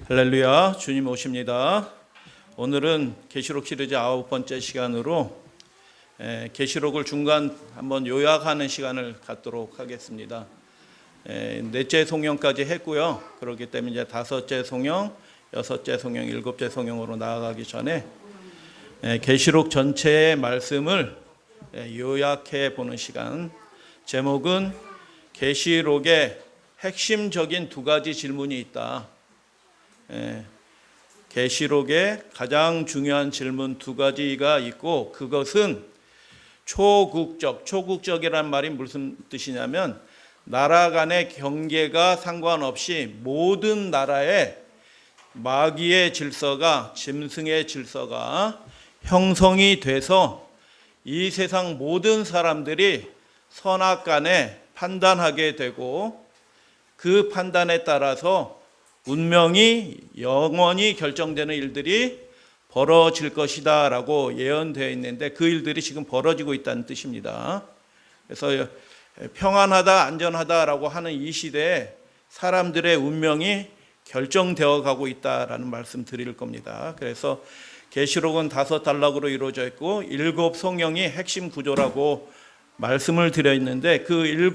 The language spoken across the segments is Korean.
할렐루야, 주님 오십니다. 오늘은 계시록 시리즈 9번째 시간으로 계시록을 중간 한번 요약하는 시간을 갖도록 하겠습니다. 넷째 송영까지 했고요. 그렇기 때문에 이제 다섯째 송영, 여섯째 송영, 일곱째 송영으로 나아가기 전에 계시록 전체의 말씀을 요약해 보는 시간. 제목은 계시록에 핵심적인 두 가지 질문이 있다. 계시록에 가장 중요한 질문 두 가지가 있고, 그것은 초국적이란 말이 무슨 뜻이냐면 나라 간의 경계가 상관없이 모든 나라의 마귀의 질서가, 짐승의 질서가 형성이 돼서 이 세상 모든 사람들이 선악간에 판단하게 되고, 그 판단에 따라서 운명이 영원히 결정되는 일들이 벌어질 것이다 라고 예언되어 있는데, 그 일들이 지금 벌어지고 있다는 뜻입니다. 그래서 평안하다, 안전하다라고 하는 이 시대에 사람들의 운명이 결정되어 가고 있다라는 말씀 드릴 겁니다. 그래서 계시록은 5단락으로 이루어져 있고 7 성령이 핵심 구조라고 말씀을 드려 있는데, 그 7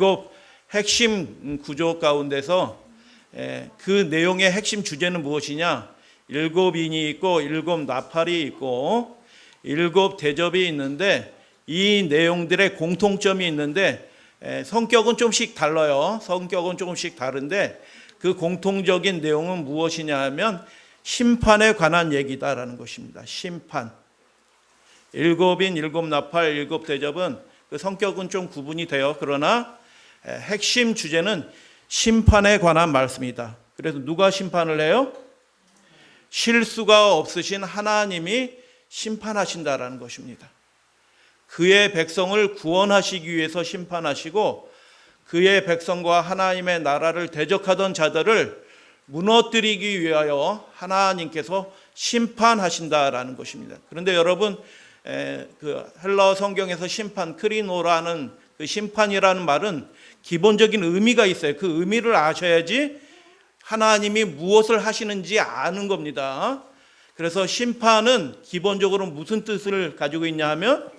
핵심 구조 가운데서 그 내용의 핵심 주제는 무엇이냐? 7인이 있고 7 나팔이 있고 7 대접이 있는데, 이 내용들의 공통점이 있는데 성격은 조금씩 달라요. 성격은 조금씩 다른데 그 공통적인 내용은 무엇이냐 하면 심판에 관한 얘기다라는 것입니다. 심판. 7인 7 나팔 7 대접은 그 성격은 좀 구분이 돼요. 그러나 핵심 주제는 심판에 관한 말씀이다. 그래서 누가 심판을 해요? 실수가 없으신 하나님이 심판하신다라는 것입니다. 그의 백성을 구원하시기 위해서 심판하시고, 그의 백성과 하나님의 나라를 대적하던 자들을 무너뜨리기 위하여 하나님께서 심판하신다라는 것입니다. 그런데 여러분, 그 헬라어 성경에서 심판, 크리노라는 그 심판이라는 말은 기본적인 의미가 있어요. 그 의미를 아셔야지 하나님이 무엇을 하시는지 아는 겁니다. 그래서 심판은 기본적으로 무슨 뜻을 가지고 있냐 하면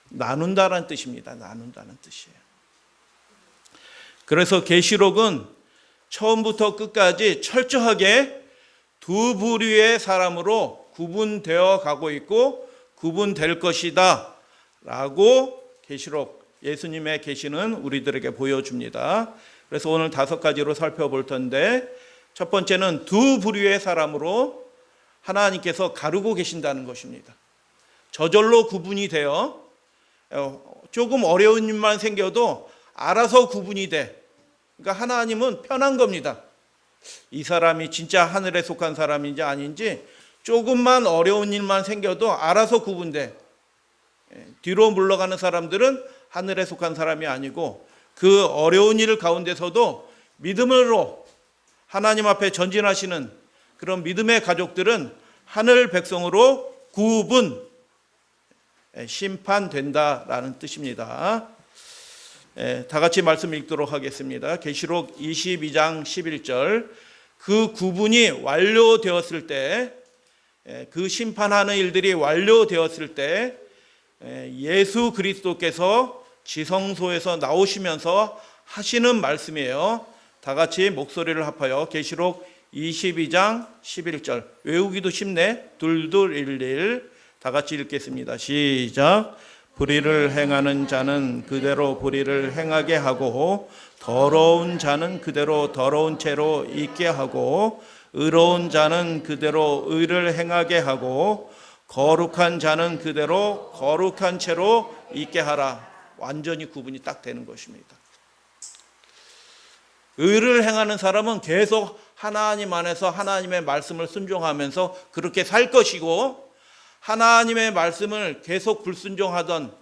나눈다라는 뜻입니다. 나눈다는 뜻이에요. 그래서 계시록은 처음부터 끝까지 철저하게 두 부류의 사람으로 구분되어 가고 있고 구분될 것이다 라고 계시록, 예수님의 계시는 우리들에게 보여줍니다. 그래서 오늘 5가지로 살펴볼 텐데, 첫 번째는 두 부류의 사람으로 하나님께서 가르고 계신다는 것입니다. 저절로 구분이 돼요. 조금 어려운 일만 생겨도 알아서 구분이 돼. 그러니까 하나님은 편한 겁니다. 이 사람이 진짜 하늘에 속한 사람인지 아닌지 조금만 어려운 일만 생겨도 알아서 구분돼. 뒤로 물러가는 사람들은 하늘에 속한 사람이 아니고, 그 어려운 일 가운데서도 믿음으로 하나님 앞에 전진하시는 그런 믿음의 가족들은 하늘 백성으로 구분, 심판된다라는 뜻입니다. 다 같이 말씀 읽도록 하겠습니다. 계시록 22장 11절. 그 구분이 완료되었을 때, 그 심판하는 일들이 완료되었을 때 예수 그리스도께서 지성소에서 나오시면서 하시는 말씀이에요. 다 같이 목소리를 합하여 계시록 22장 11절. 외우기도 쉽네. 둘둘일일. 다 같이 읽겠습니다. 시작. 불의를 행하는 자는 그대로 불의를 행하게 하고, 더러운 자는 그대로 더러운 채로 있게 하고, 의로운 자는 그대로 의를 행하게 하고, 거룩한 자는 그대로 거룩한 채로 있게 하라. 완전히 구분이 딱 되는 것입니다. 의를 행하는 사람은 계속 하나님 안에서 하나님의 말씀을 순종하면서 그렇게 살 것이고, 하나님의 말씀을 계속 불순종하던,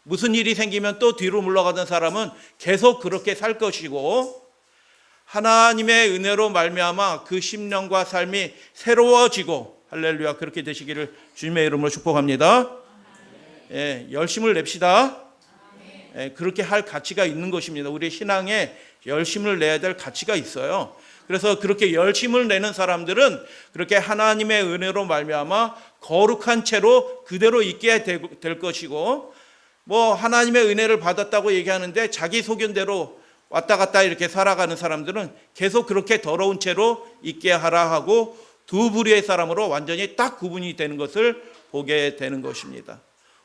무슨 일이 생기면 또 뒤로 물러가던 사람은 계속 그렇게 살 것이고, 하나님의 은혜로 말미암아 그 심령과 삶이 새로워지고, 할렐루야, 그렇게 되시기를 주님의 이름으로 축복합니다. 열심을 냅시다. 그렇게 할 가치가 있는 것입니다. 우리 신앙에 열심을 내야 될 가치가 있어요. 그래서 그렇게 열심을 내는 사람들은 그렇게 하나님의 은혜로 말미암아 거룩한 채로 그대로 있게 될 것이고, 뭐 하나님의 은혜를 받았다고 얘기하는데 자기 소견대로 왔다 갔다 이렇게 살아가는 사람들은 계속 그렇게 더러운 채로 있게 하라 하고 두 부류의 사람으로 완전히 딱 구분이 되는 것을 보게 되는 것입니다.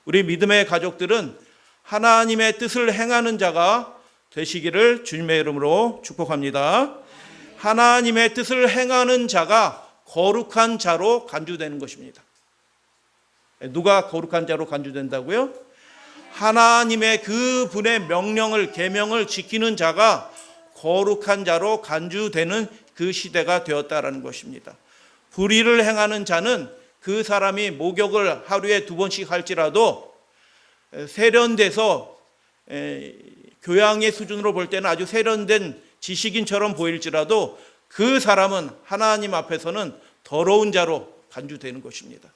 우리 믿음의 가족들은 하나님의 뜻을 행하는 자가 되시기를 주님의 이름으로 축복합니다. 하나님의 뜻을 행하는 자가 거룩한 자로 간주되는 것입니다. 누가 거룩한 자로 간주된다고요? 하나님의 그분의 명령을, 계명을 지키는 자가 거룩한 자로 간주되는 그 시대가 되었다라는 것입니다. 불의를 행하는 자는 그 사람이 목욕을 하루에 2번씩 할지라도 세련돼서 교양의 수준으로 볼 때는 아주 세련된 지식인처럼 보일지라도 그 사람은 하나님 앞에서는 더러운 자로 간주되는 것입니다.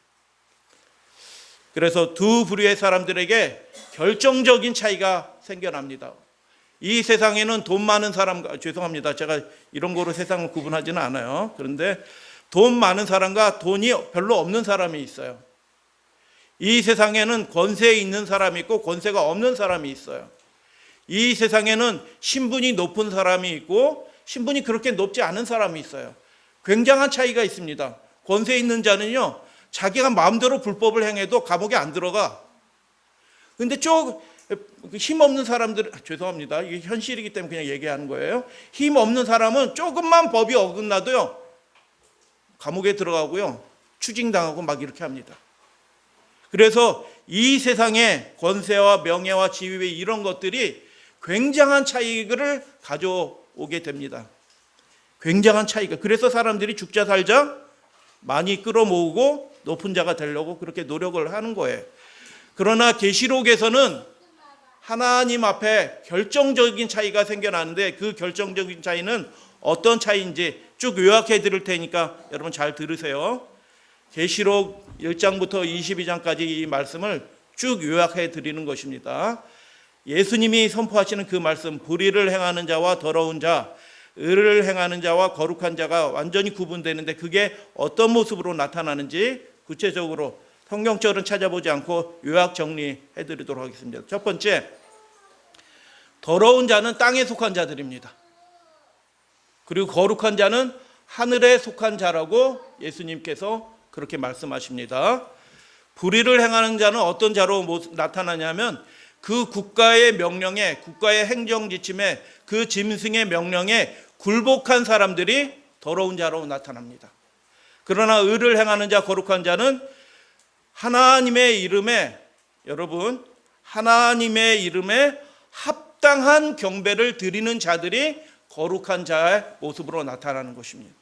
그래서 두 부류의 사람들에게 결정적인 차이가 생겨납니다. 이 세상에는 돈 많은 사람과, 죄송합니다, 제가 이런 거로 세상을 구분하지는 않아요. 그런데 돈 많은 사람과 돈이 별로 없는 사람이 있어요. 이 세상에는 권세 있는 사람이 있고 권세가 없는 사람이 있어요. 이 세상에는 신분이 높은 사람이 있고 신분이 그렇게 높지 않은 사람이 있어요. 굉장한 차이가 있습니다. 권세 있는 자는요, 자기가 마음대로 불법을 행해도 감옥에 안 들어가. 근데 힘 없는 사람들, 죄송합니다, 이게 현실이기 때문에 그냥 얘기하는 거예요. 힘 없는 사람은 조금만 법이 어긋나도요 감옥에 들어가고요 추징당하고 막 이렇게 합니다. 그래서 이 세상의 권세와 명예와 지위 이런 것들이 굉장한 차이를 가져오게 됩니다. 굉장한 차이가. 그래서 사람들이 죽자 살자 많이 끌어모으고 높은 자가 되려고 그렇게 노력을 하는 거예요. 그러나 계시록에서는 하나님 앞에 결정적인 차이가 생겨나는데 그 결정적인 차이는 어떤 차이인지 쭉 요약해 드릴 테니까 여러분 잘 들으세요. 계시록 1장부터 22장까지 이 말씀을 쭉 요약해 드리는 것입니다. 예수님이 선포하시는 그 말씀, 불의를 행하는 자와 더러운 자, 의를 행하는 자와 거룩한 자가 완전히 구분되는데 그게 어떤 모습으로 나타나는지 구체적으로 성경적으로는 찾아보지 않고 요약 정리해 드리도록 하겠습니다. 첫 번째, 더러운 자는 땅에 속한 자들입니다. 그리고 거룩한 자는 하늘에 속한 자라고 예수님께서 그렇게 말씀하십니다. 불의를 행하는 자는 어떤 자로 나타나냐면 그 국가의 명령에, 국가의 행정 지침에, 그 짐승의 명령에 굴복한 사람들이 더러운 자로 나타납니다. 그러나 의를 행하는 자, 거룩한 자는 하나님의 이름에, 여러분, 하나님의 이름에 합당한 경배를 드리는 자들이 거룩한 자의 모습으로 나타나는 것입니다.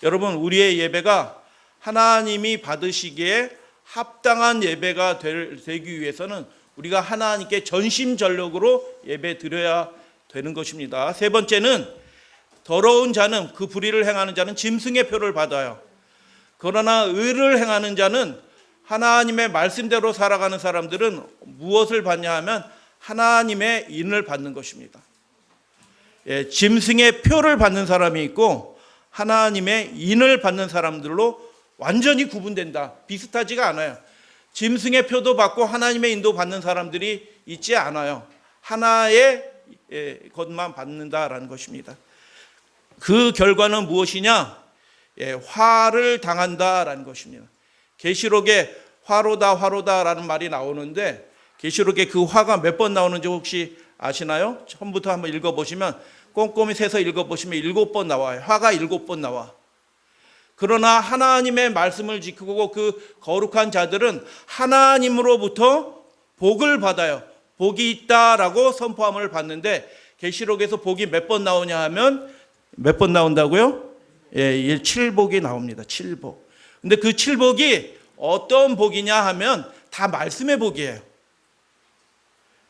여러분, 우리의 예배가 하나님이 받으시기에 합당한 예배가 되기 위해서는 우리가 하나님께 전심전력으로 예배 드려야 되는 것입니다. 세 번째는 더러운 자는, 그 불의를 행하는 자는 짐승의 표를 받아요. 그러나 의를 행하는 자는, 하나님의 말씀대로 살아가는 사람들은 무엇을 받냐 하면 하나님의 인을 받는 것입니다. 짐승의 표를 받는 사람이 있고 하나님의 인을 받는 사람들로 완전히 구분된다. 비슷하지가 않아요. 짐승의 표도 받고 하나님의 인도 받는 사람들이 있지 않아요. 하나의 것만 받는다라는 것입니다. 그 결과는 무엇이냐? 화를 당한다라는 것입니다. 계시록에 화로다라는 말이 나오는데 계시록에 그 화가 몇 번 나오는지 혹시 아시나요? 처음부터 한번 읽어보시면, 꼼꼼히 세서 읽어보시면 7번 나와요. 화가 7번 나와. 그러나 하나님의 말씀을 지키고 그 거룩한 자들은 하나님으로부터 복을 받아요. 복이 있다라고 선포함을 받는데, 계시록에서 복이 몇 번 나오냐 하면 몇 번 나온다고요? 7복이 나옵니다. 7복. 근데 그 7복이 어떤 복이냐 하면 다 말씀의 복이에요.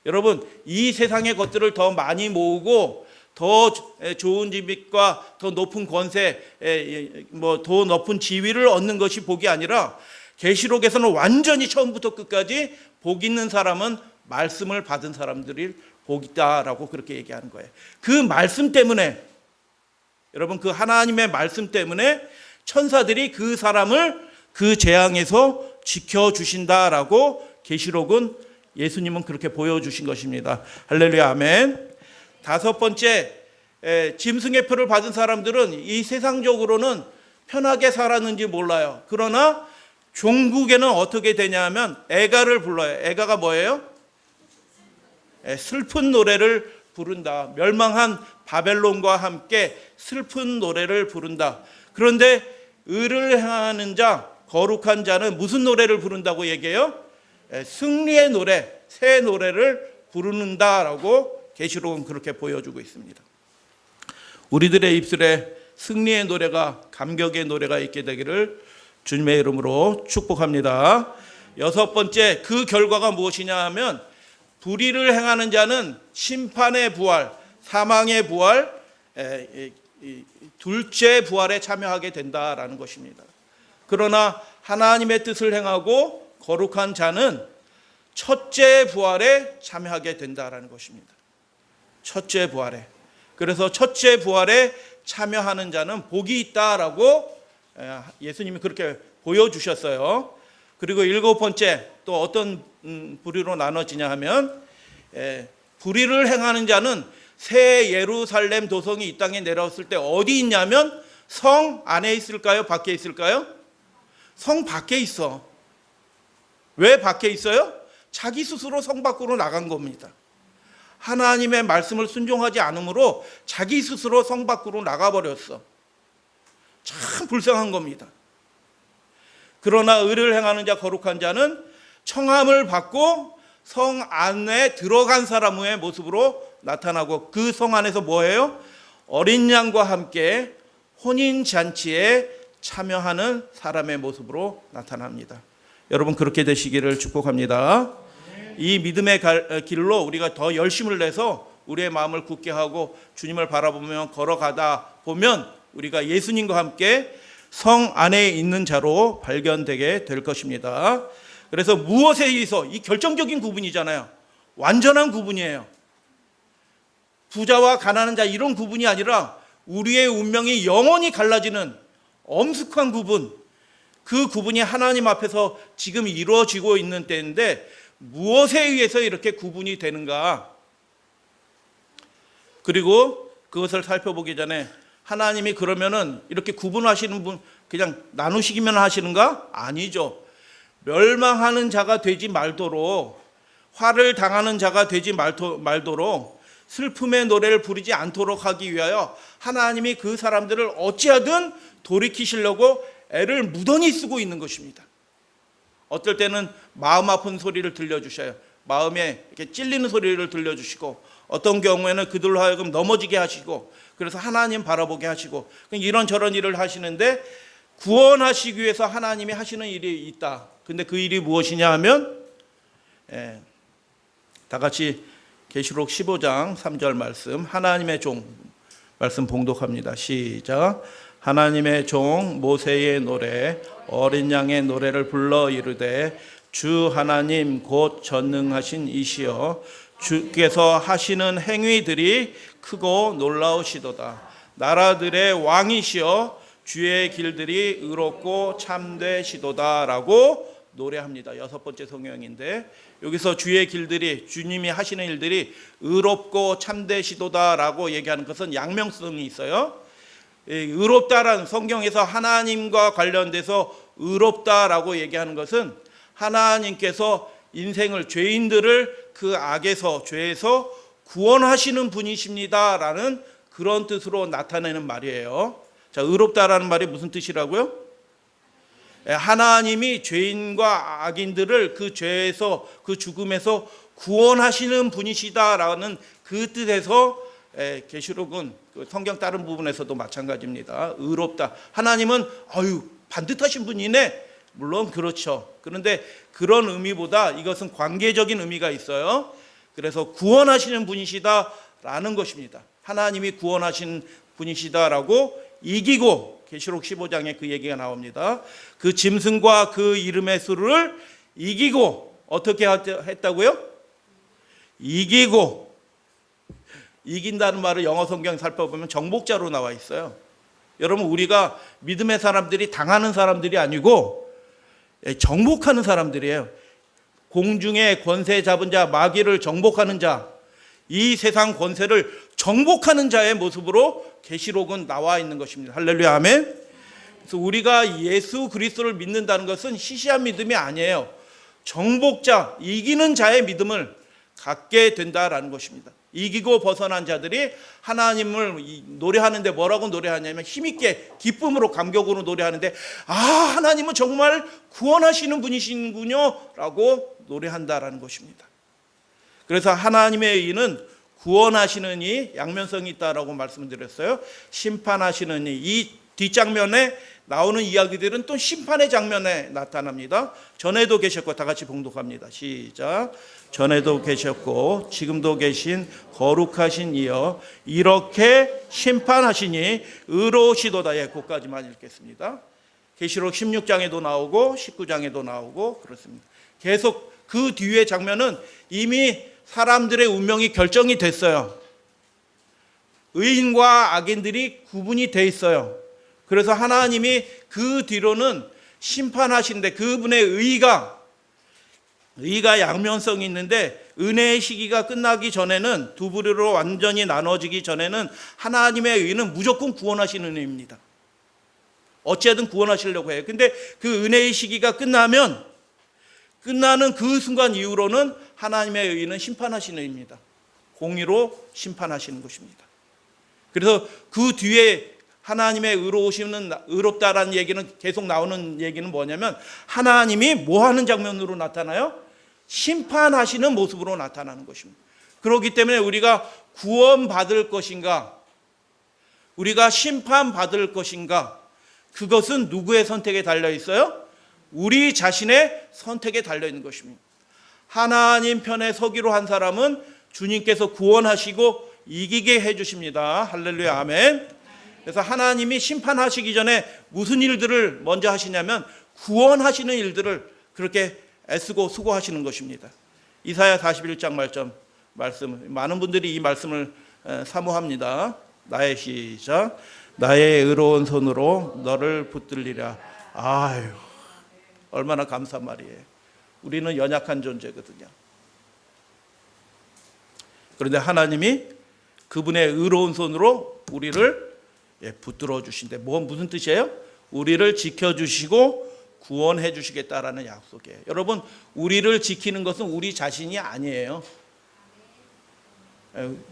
여러분, 이 세상의 것들을 더 많이 모으고 더 좋은 집과 더 높은 권세, 더 높은 지위를 얻는 것이 복이 아니라, 계시록에서는 완전히 처음부터 끝까지 복 있는 사람은 말씀을 받은 사람들이 복 있다라고 그렇게 얘기하는 거예요. 그 말씀 때문에 여러분, 그 하나님의 말씀 때문에 천사들이 그 사람을 그 재앙에서 지켜주신다라고 계시록은 예수님은 그렇게 보여주신 것입니다. 할렐루야, 아멘. 다섯 번째, 짐승의 표를 받은 사람들은 이 세상적으로는 편하게 살았는지 몰라요. 그러나 종국에는 어떻게 되냐면 애가를 불러요. 애가가 뭐예요? 슬픈 노래를 부른다. 멸망한 바벨론과 함께 슬픈 노래를 부른다. 그런데 의를 행하는 자, 거룩한 자는 무슨 노래를 부른다고 얘기해요? 승리의 노래, 새 노래를 부르는다라고 계시록은 그렇게 보여주고 있습니다. 우리들의 입술에 승리의 노래가, 감격의 노래가 있게 되기를 주님의 이름으로 축복합니다. 여섯 번째, 그 결과가 무엇이냐 하면 불의를 행하는 자는 심판의 부활, 사망의 부활, 둘째 부활에 참여하게 된다라는 것입니다. 그러나 하나님의 뜻을 행하고 거룩한 자는 첫째 부활에 참여하게 된다라는 것입니다. 첫째 부활에. 그래서 첫째 부활에 참여하는 자는 복이 있다라고 예수님이 그렇게 보여주셨어요. 그리고 일곱 번째, 또 어떤 부류로 나눠지냐 하면 불의를 행하는 자는 새 예루살렘 도성이 이 땅에 내려왔을 때 어디 있냐면 성 안에 있을까요? 밖에 있을까요? 성 밖에 있어. 왜 밖에 있어요? 자기 스스로 성 밖으로 나간 겁니다. 하나님의 말씀을 순종하지 않으므로 자기 스스로 성 밖으로 나가버렸어. 참 불쌍한 겁니다. 그러나 의를 행하는 자, 거룩한 자는 청함을 받고 성 안에 들어간 사람의 모습으로 나타나고, 그 성 안에서 뭐예요? 어린 양과 함께 혼인잔치에 참여하는 사람의 모습으로 나타납니다. 여러분, 그렇게 되시기를 축복합니다. 이 믿음의 길로 우리가 더 열심을 내서 우리의 마음을 굳게 하고 주님을 바라보며 걸어가다 보면 우리가 예수님과 함께 성 안에 있는 자로 발견되게 될 것입니다. 그래서 무엇에 의해서, 이 결정적인 구분이잖아요. 완전한 구분이에요. 부자와 가난한 자, 이런 구분이 아니라 우리의 운명이 영원히 갈라지는 엄숙한 구분, 그 구분이 하나님 앞에서 지금 이루어지고 있는 때인데 무엇에 의해서 이렇게 구분이 되는가? 그리고 그것을 살펴보기 전에 하나님이 그러면은 이렇게 구분하시는 분 그냥 나누시기만 하시는가? 아니죠. 멸망하는 자가 되지 말도록, 화를 당하는 자가 되지 말도록, 슬픔의 노래를 부르지 않도록 하기 위하여 하나님이 그 사람들을 어찌하든 돌이키시려고 애를 무던히 쓰고 있는 것입니다. 어떨 때는 마음 아픈 소리를 들려주셔요. 마음에 이렇게 찔리는 소리를 들려주시고, 어떤 경우에는 그들로 하여금 넘어지게 하시고, 그래서 하나님 바라보게 하시고, 이런저런 일을 하시는데 구원하시기 위해서 하나님이 하시는 일이 있다. 근데 그 일이 무엇이냐 하면 다 같이 계시록 15장 3절 말씀, 하나님의 종 말씀 봉독합니다. 시작. 하나님의 종 모세의 노래, 어린 양의 노래를 불러 이르되 주 하나님 곧 전능하신 이시여 주께서 하시는 행위들이 크고 놀라우시도다. 나라들의 왕이시여 주의 길들이 의롭고 참되시도다 라고 노래합니다. 여섯 번째 성경인데 여기서 주의 길들이, 주님이 하시는 일들이 의롭고 참되시도다 라고 얘기하는 것은 양명성이 있어요. 의롭다라는, 성경에서 하나님과 관련돼서 의롭다라고 얘기하는 것은 하나님께서 인생을, 죄인들을 그 악에서, 죄에서 구원하시는 분이십니다라는 그런 뜻으로 나타내는 말이에요. 자, 의롭다라는 말이 무슨 뜻이라고요? 하나님이 죄인과 악인들을 그 죄에서, 그 죽음에서 구원하시는 분이시다라는 그 뜻에서 계시록은 성경 다른 부분에서도 마찬가지입니다. 의롭다. 하나님은 반듯하신 분이네. 물론 그렇죠. 그런데 그런 의미보다 이것은 관계적인 의미가 있어요. 그래서 구원하시는 분이시다라는 것입니다. 하나님이 구원하신 분이시다라고 이기고, 계시록 15장에 그 얘기가 나옵니다. 그 짐승과 그 이름의 수를 이기고, 어떻게 했다고요? 이기고 이긴다는 말을 영어 성경 살펴보면 정복자로 나와 있어요. 여러분, 우리가 믿음의 사람들이 당하는 사람들이 아니고 정복하는 사람들이에요. 공중의 권세 잡은 자, 마귀를 정복하는 자, 이 세상 권세를 정복하는 자의 모습으로 계시록은 나와 있는 것입니다. 할렐루야, 아멘. 그래서 우리가 예수 그리스도를 믿는다는 것은 시시한 믿음이 아니에요. 정복자, 이기는 자의 믿음을 갖게 된다라는 것입니다. 이기고 벗어난 자들이 하나님을 노래하는데 뭐라고 노래하냐면 힘있게 기쁨으로 감격으로 노래하는데, 아, 하나님은 정말 구원하시는 분이시군요 라고 노래한다라는 것입니다. 그래서 하나님의 의는 구원하시는 이, 양면성이 있다라고 말씀드렸어요. 심판하시는 이 뒷장면에 나오는 이야기들은 또 심판의 장면에 나타납니다. 전에도 계셨고, 다 같이 봉독합니다. 시작. 전에도 계셨고 지금도 계신 거룩하신 이여, 이렇게 심판하시니 의로우시도다. 예, 그까지만 읽겠습니다. 계시록 16장에도 나오고 19장에도 나오고 그렇습니다. 계속 그 뒤의 장면은 이미 사람들의 운명이 결정이 됐어요. 의인과 악인들이 구분이 돼 있어요. 그래서 하나님이 그 뒤로는 심판하시는데, 그분의 의가 양면성이 있는데, 은혜의 시기가 끝나기 전에는, 두 부류로 완전히 나눠지기 전에는 하나님의 의는 무조건 구원하시는 은혜입니다. 어찌하든 구원하시려고 해요. 근데 그 은혜의 시기가 끝나는 그 순간 이후로는 하나님의 의는 심판하시는 의입니다. 공의로 심판하시는 것입니다. 그래서 그 뒤에 하나님의 의롭다라는 얘기는, 계속 나오는 얘기는 뭐냐면, 하나님이 뭐 하는 장면으로 나타나요? 심판하시는 모습으로 나타나는 것입니다. 그렇기 때문에 우리가 구원받을 것인가, 우리가 심판받을 것인가, 그것은 누구의 선택에 달려 있어요? 우리 자신의 선택에 달려 있는 것입니다. 하나님 편에 서기로 한 사람은 주님께서 구원하시고 이기게 해주십니다. 할렐루야, 아멘. 그래서 하나님이 심판하시기 전에 무슨 일들을 먼저 하시냐면 구원하시는 일들을 그렇게 애쓰고 수고하시는 것입니다. 이사야 41장 말씀, 많은 분들이 이 말씀을 사모합니다. 나의 시작. 나의 의로운 손으로 너를 붙들리라. 아유, 얼마나 감사한 말이에요. 우리는 연약한 존재거든요. 그런데 하나님이 그분의 의로운 손으로 우리를 붙들어 주신대. 무슨 뜻이에요? 우리를 지켜주시고 구원해 주시겠다라는 약속이에요. 여러분, 우리를 지키는 것은 우리 자신이 아니에요.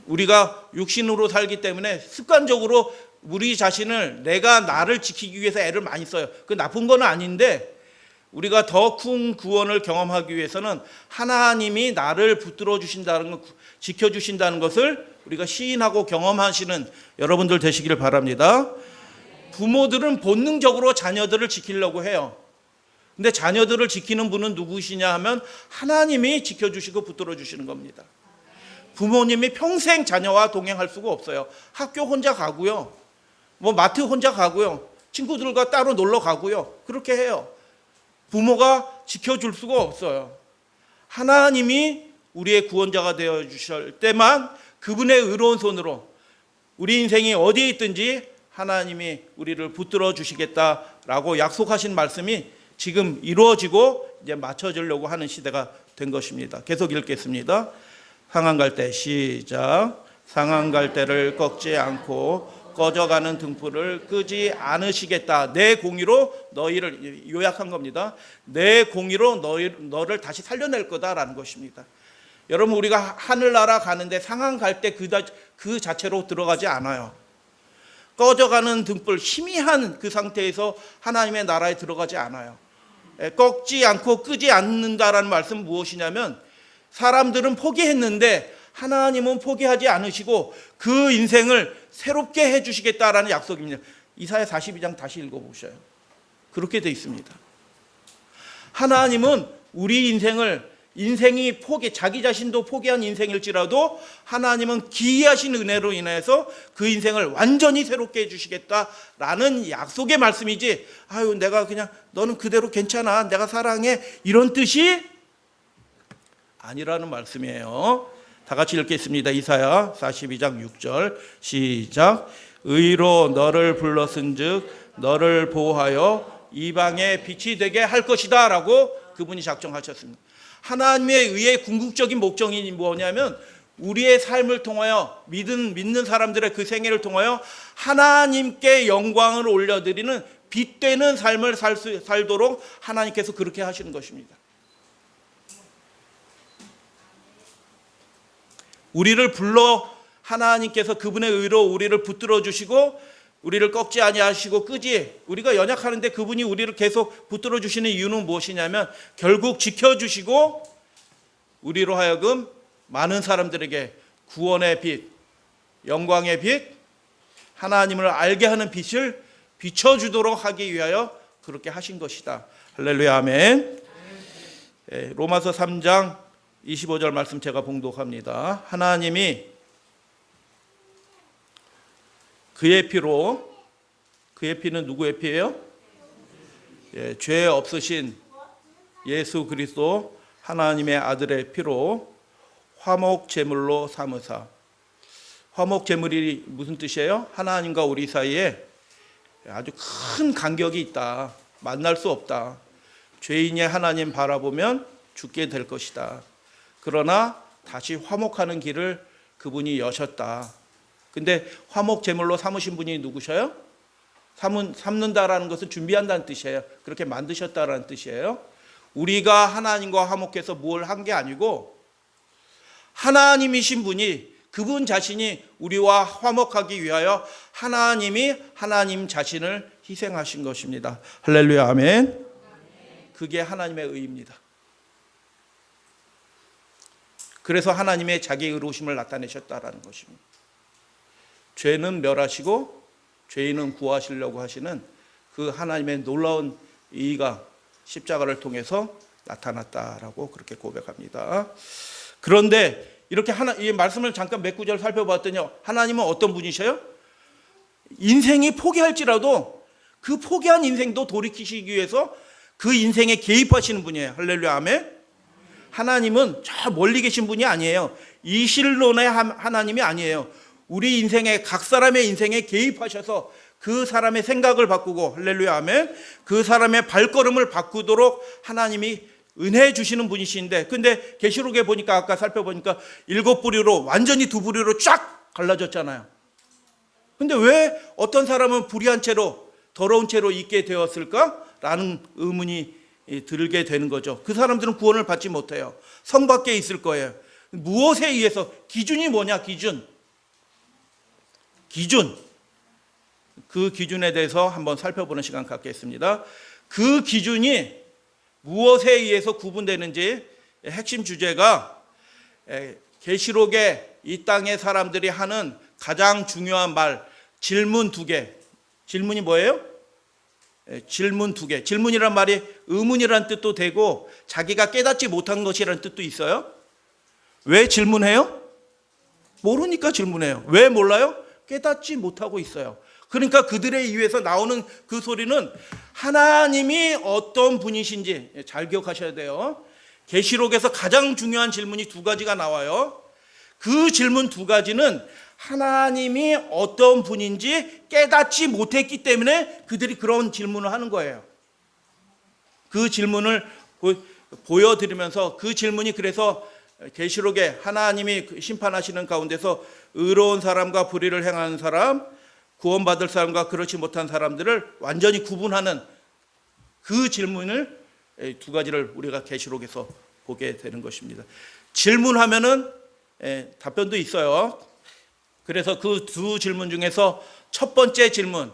우리가 육신으로 살기 때문에 습관적으로 우리 자신을, 내가 나를 지키기 위해서 애를 많이 써요. 그 나쁜 건 아닌데, 우리가 더 큰 구원을 경험하기 위해서는 하나님이 나를 붙들어 주신다는 것, 지켜주신다는 것을 우리가 시인하고 경험하시는 여러분들 되시기를 바랍니다. 부모들은 본능적으로 자녀들을 지키려고 해요. 근데 자녀들을 지키는 분은 누구시냐 하면 하나님이 지켜주시고 붙들어 주시는 겁니다. 부모님이 평생 자녀와 동행할 수가 없어요. 학교 혼자 가고요, 마트 혼자 가고요, 친구들과 따로 놀러 가고요, 그렇게 해요. 부모가 지켜줄 수가 없어요. 하나님이 우리의 구원자가 되어 주실 때만 그분의 의로운 손으로 우리 인생이 어디에 있든지 하나님이 우리를 붙들어 주시겠다라고 약속하신 말씀이 지금 이루어지고 이제 맞춰지려고 하는 시대가 된 것입니다. 계속 읽겠습니다. 상한 갈대 시작. 상한 갈대를 꺾지 않고 꺼져가는 등불을 끄지 않으시겠다. 내 공의로 너희를, 요약한 겁니다. 내 공의로 너를 다시 살려낼 거다라는 것입니다. 여러분, 우리가 하늘나라 가는데 상한 갈대 그 자체로 들어가지 않아요. 꺼져가는 등불, 희미한 그 상태에서 하나님의 나라에 들어가지 않아요. 꺾지 않고 끄지 않는다라는 말씀은 무엇이냐면, 사람들은 포기했는데 하나님은 포기하지 않으시고 그 인생을 새롭게 해주시겠다라는 약속입니다. 이사야 42장 다시 읽어보셔요. 그렇게 돼 있습니다. 하나님은 우리 인생이 자기 자신도 포기한 인생일지라도 하나님은 기이하신 은혜로 인해서 그 인생을 완전히 새롭게 해주시겠다라는 약속의 말씀이지, 아유, 내가 그냥 너는 그대로 괜찮아, 내가 사랑해, 이런 뜻이 아니라는 말씀이에요. 다 같이 읽겠습니다. 이사야 42장 6절 시작. 의로 너를 불렀은즉 너를 보호하여 이방의 빛이 되게 할 것이다 라고 그분이 작정하셨습니다. 하나님의 의의 궁극적인 목적이 뭐냐면 우리의 삶을 통하여 믿는 사람들의 그 생애를 통하여 하나님께 영광을 올려드리는 빛되는 삶을 살도록 하나님께서 그렇게 하시는 것입니다. 우리를 불러 하나님께서 그분의 의로 우리를 붙들어 주시고 우리를 꺾지 아니하시고 끄지, 우리가 연약하는데 그분이 우리를 계속 붙들어 주시는 이유는 무엇이냐면 결국 지켜주시고 우리로 하여금 많은 사람들에게 구원의 빛, 영광의 빛, 하나님을 알게 하는 빛을 비춰주도록 하기 위하여 그렇게 하신 것이다. 할렐루야, 아멘. 로마서 3장 25절 말씀 제가 봉독합니다. 하나님이 그의 피로, 그의 피는 누구의 피예요? 죄 없으신 예수 그리스도 하나님의 아들의 피로 화목 제물로 삼으사. 화목 제물이 무슨 뜻이에요? 하나님과 우리 사이에 아주 큰 간격이 있다. 만날 수 없다. 죄인의 하나님 바라보면 죽게 될 것이다. 그러나 다시 화목하는 길을 그분이 여셨다. 근데 화목 제물로 삼으신 분이 누구셔요? 삼는다라는 것은 준비한다는 뜻이에요. 그렇게 만드셨다라는 뜻이에요. 우리가 하나님과 화목해서 뭘 한 게 아니고 하나님이신 분이, 그분 자신이 우리와 화목하기 위하여 하나님이 하나님 자신을 희생하신 것입니다. 할렐루야, 아멘. 그게 하나님의 의입니다. 그래서 하나님의 자기 의로우심을 나타내셨다라는 것입니다. 죄는 멸하시고 죄인은 구하시려고 하시는 그 하나님의 놀라운 의가 십자가를 통해서 나타났다라고 그렇게 고백합니다. 그런데 이렇게 이 말씀을 잠깐 몇 구절 살펴봤더니 하나님은 어떤 분이셔요? 인생이 포기할지라도 그 포기한 인생도 돌이키시기 위해서 그 인생에 개입하시는 분이에요. 할렐루야, 아멘. 하나님은 저 멀리 계신 분이 아니에요. 이실론의 하나님이 아니에요. 우리 인생에, 각 사람의 인생에 개입하셔서 그 사람의 생각을 바꾸고, 할렐루야, 아멘, 그 사람의 발걸음을 바꾸도록 하나님이 은혜 주시는 분이신데, 근데 계시록에 보니까, 아까 살펴보니까 7부류로, 완전히 2부류로 쫙 갈라졌잖아요. 근데 왜 어떤 사람은 불의한 채로, 더러운 채로 있게 되었을까라는 의문이 들게 되는 거죠. 그 사람들은 구원을 받지 못해요. 성 밖에 있을 거예요. 무엇에 의해서? 기준이 뭐냐? 기준. 그 기준에 대해서 한번 살펴보는 시간 갖겠습니다. 그 기준이 무엇에 의해서 구분되는지 핵심 주제가 계시록에 이 땅의 사람들이 하는 가장 중요한 말, 질문 2개. 질문이 뭐예요? 질문 2개. 질문이란 말이 의문이라는 뜻도 되고 자기가 깨닫지 못한 것이라는 뜻도 있어요. 왜 질문해요? 모르니까 질문해요. 왜 몰라요? 깨닫지 못하고 있어요. 그러니까 그들에 의해서 나오는 그 소리는 하나님이 어떤 분이신지 잘 기억하셔야 돼요. 계시록에서 가장 중요한 질문이 2가지가 나와요. 그 질문 2가지는 하나님이 어떤 분인지 깨닫지 못했기 때문에 그들이 그런 질문을 하는 거예요. 그 질문을 보여드리면서 그 질문이, 그래서 계시록에 하나님이 심판하시는 가운데서 의로운 사람과 불의를 행하는 사람, 구원받을 사람과 그렇지 못한 사람들을 완전히 구분하는 그 질문을 2가지를 우리가 계시록에서 보게 되는 것입니다. 질문하면은 답변도 있어요. 그래서 그 2 질문 중에서 첫 번째 질문,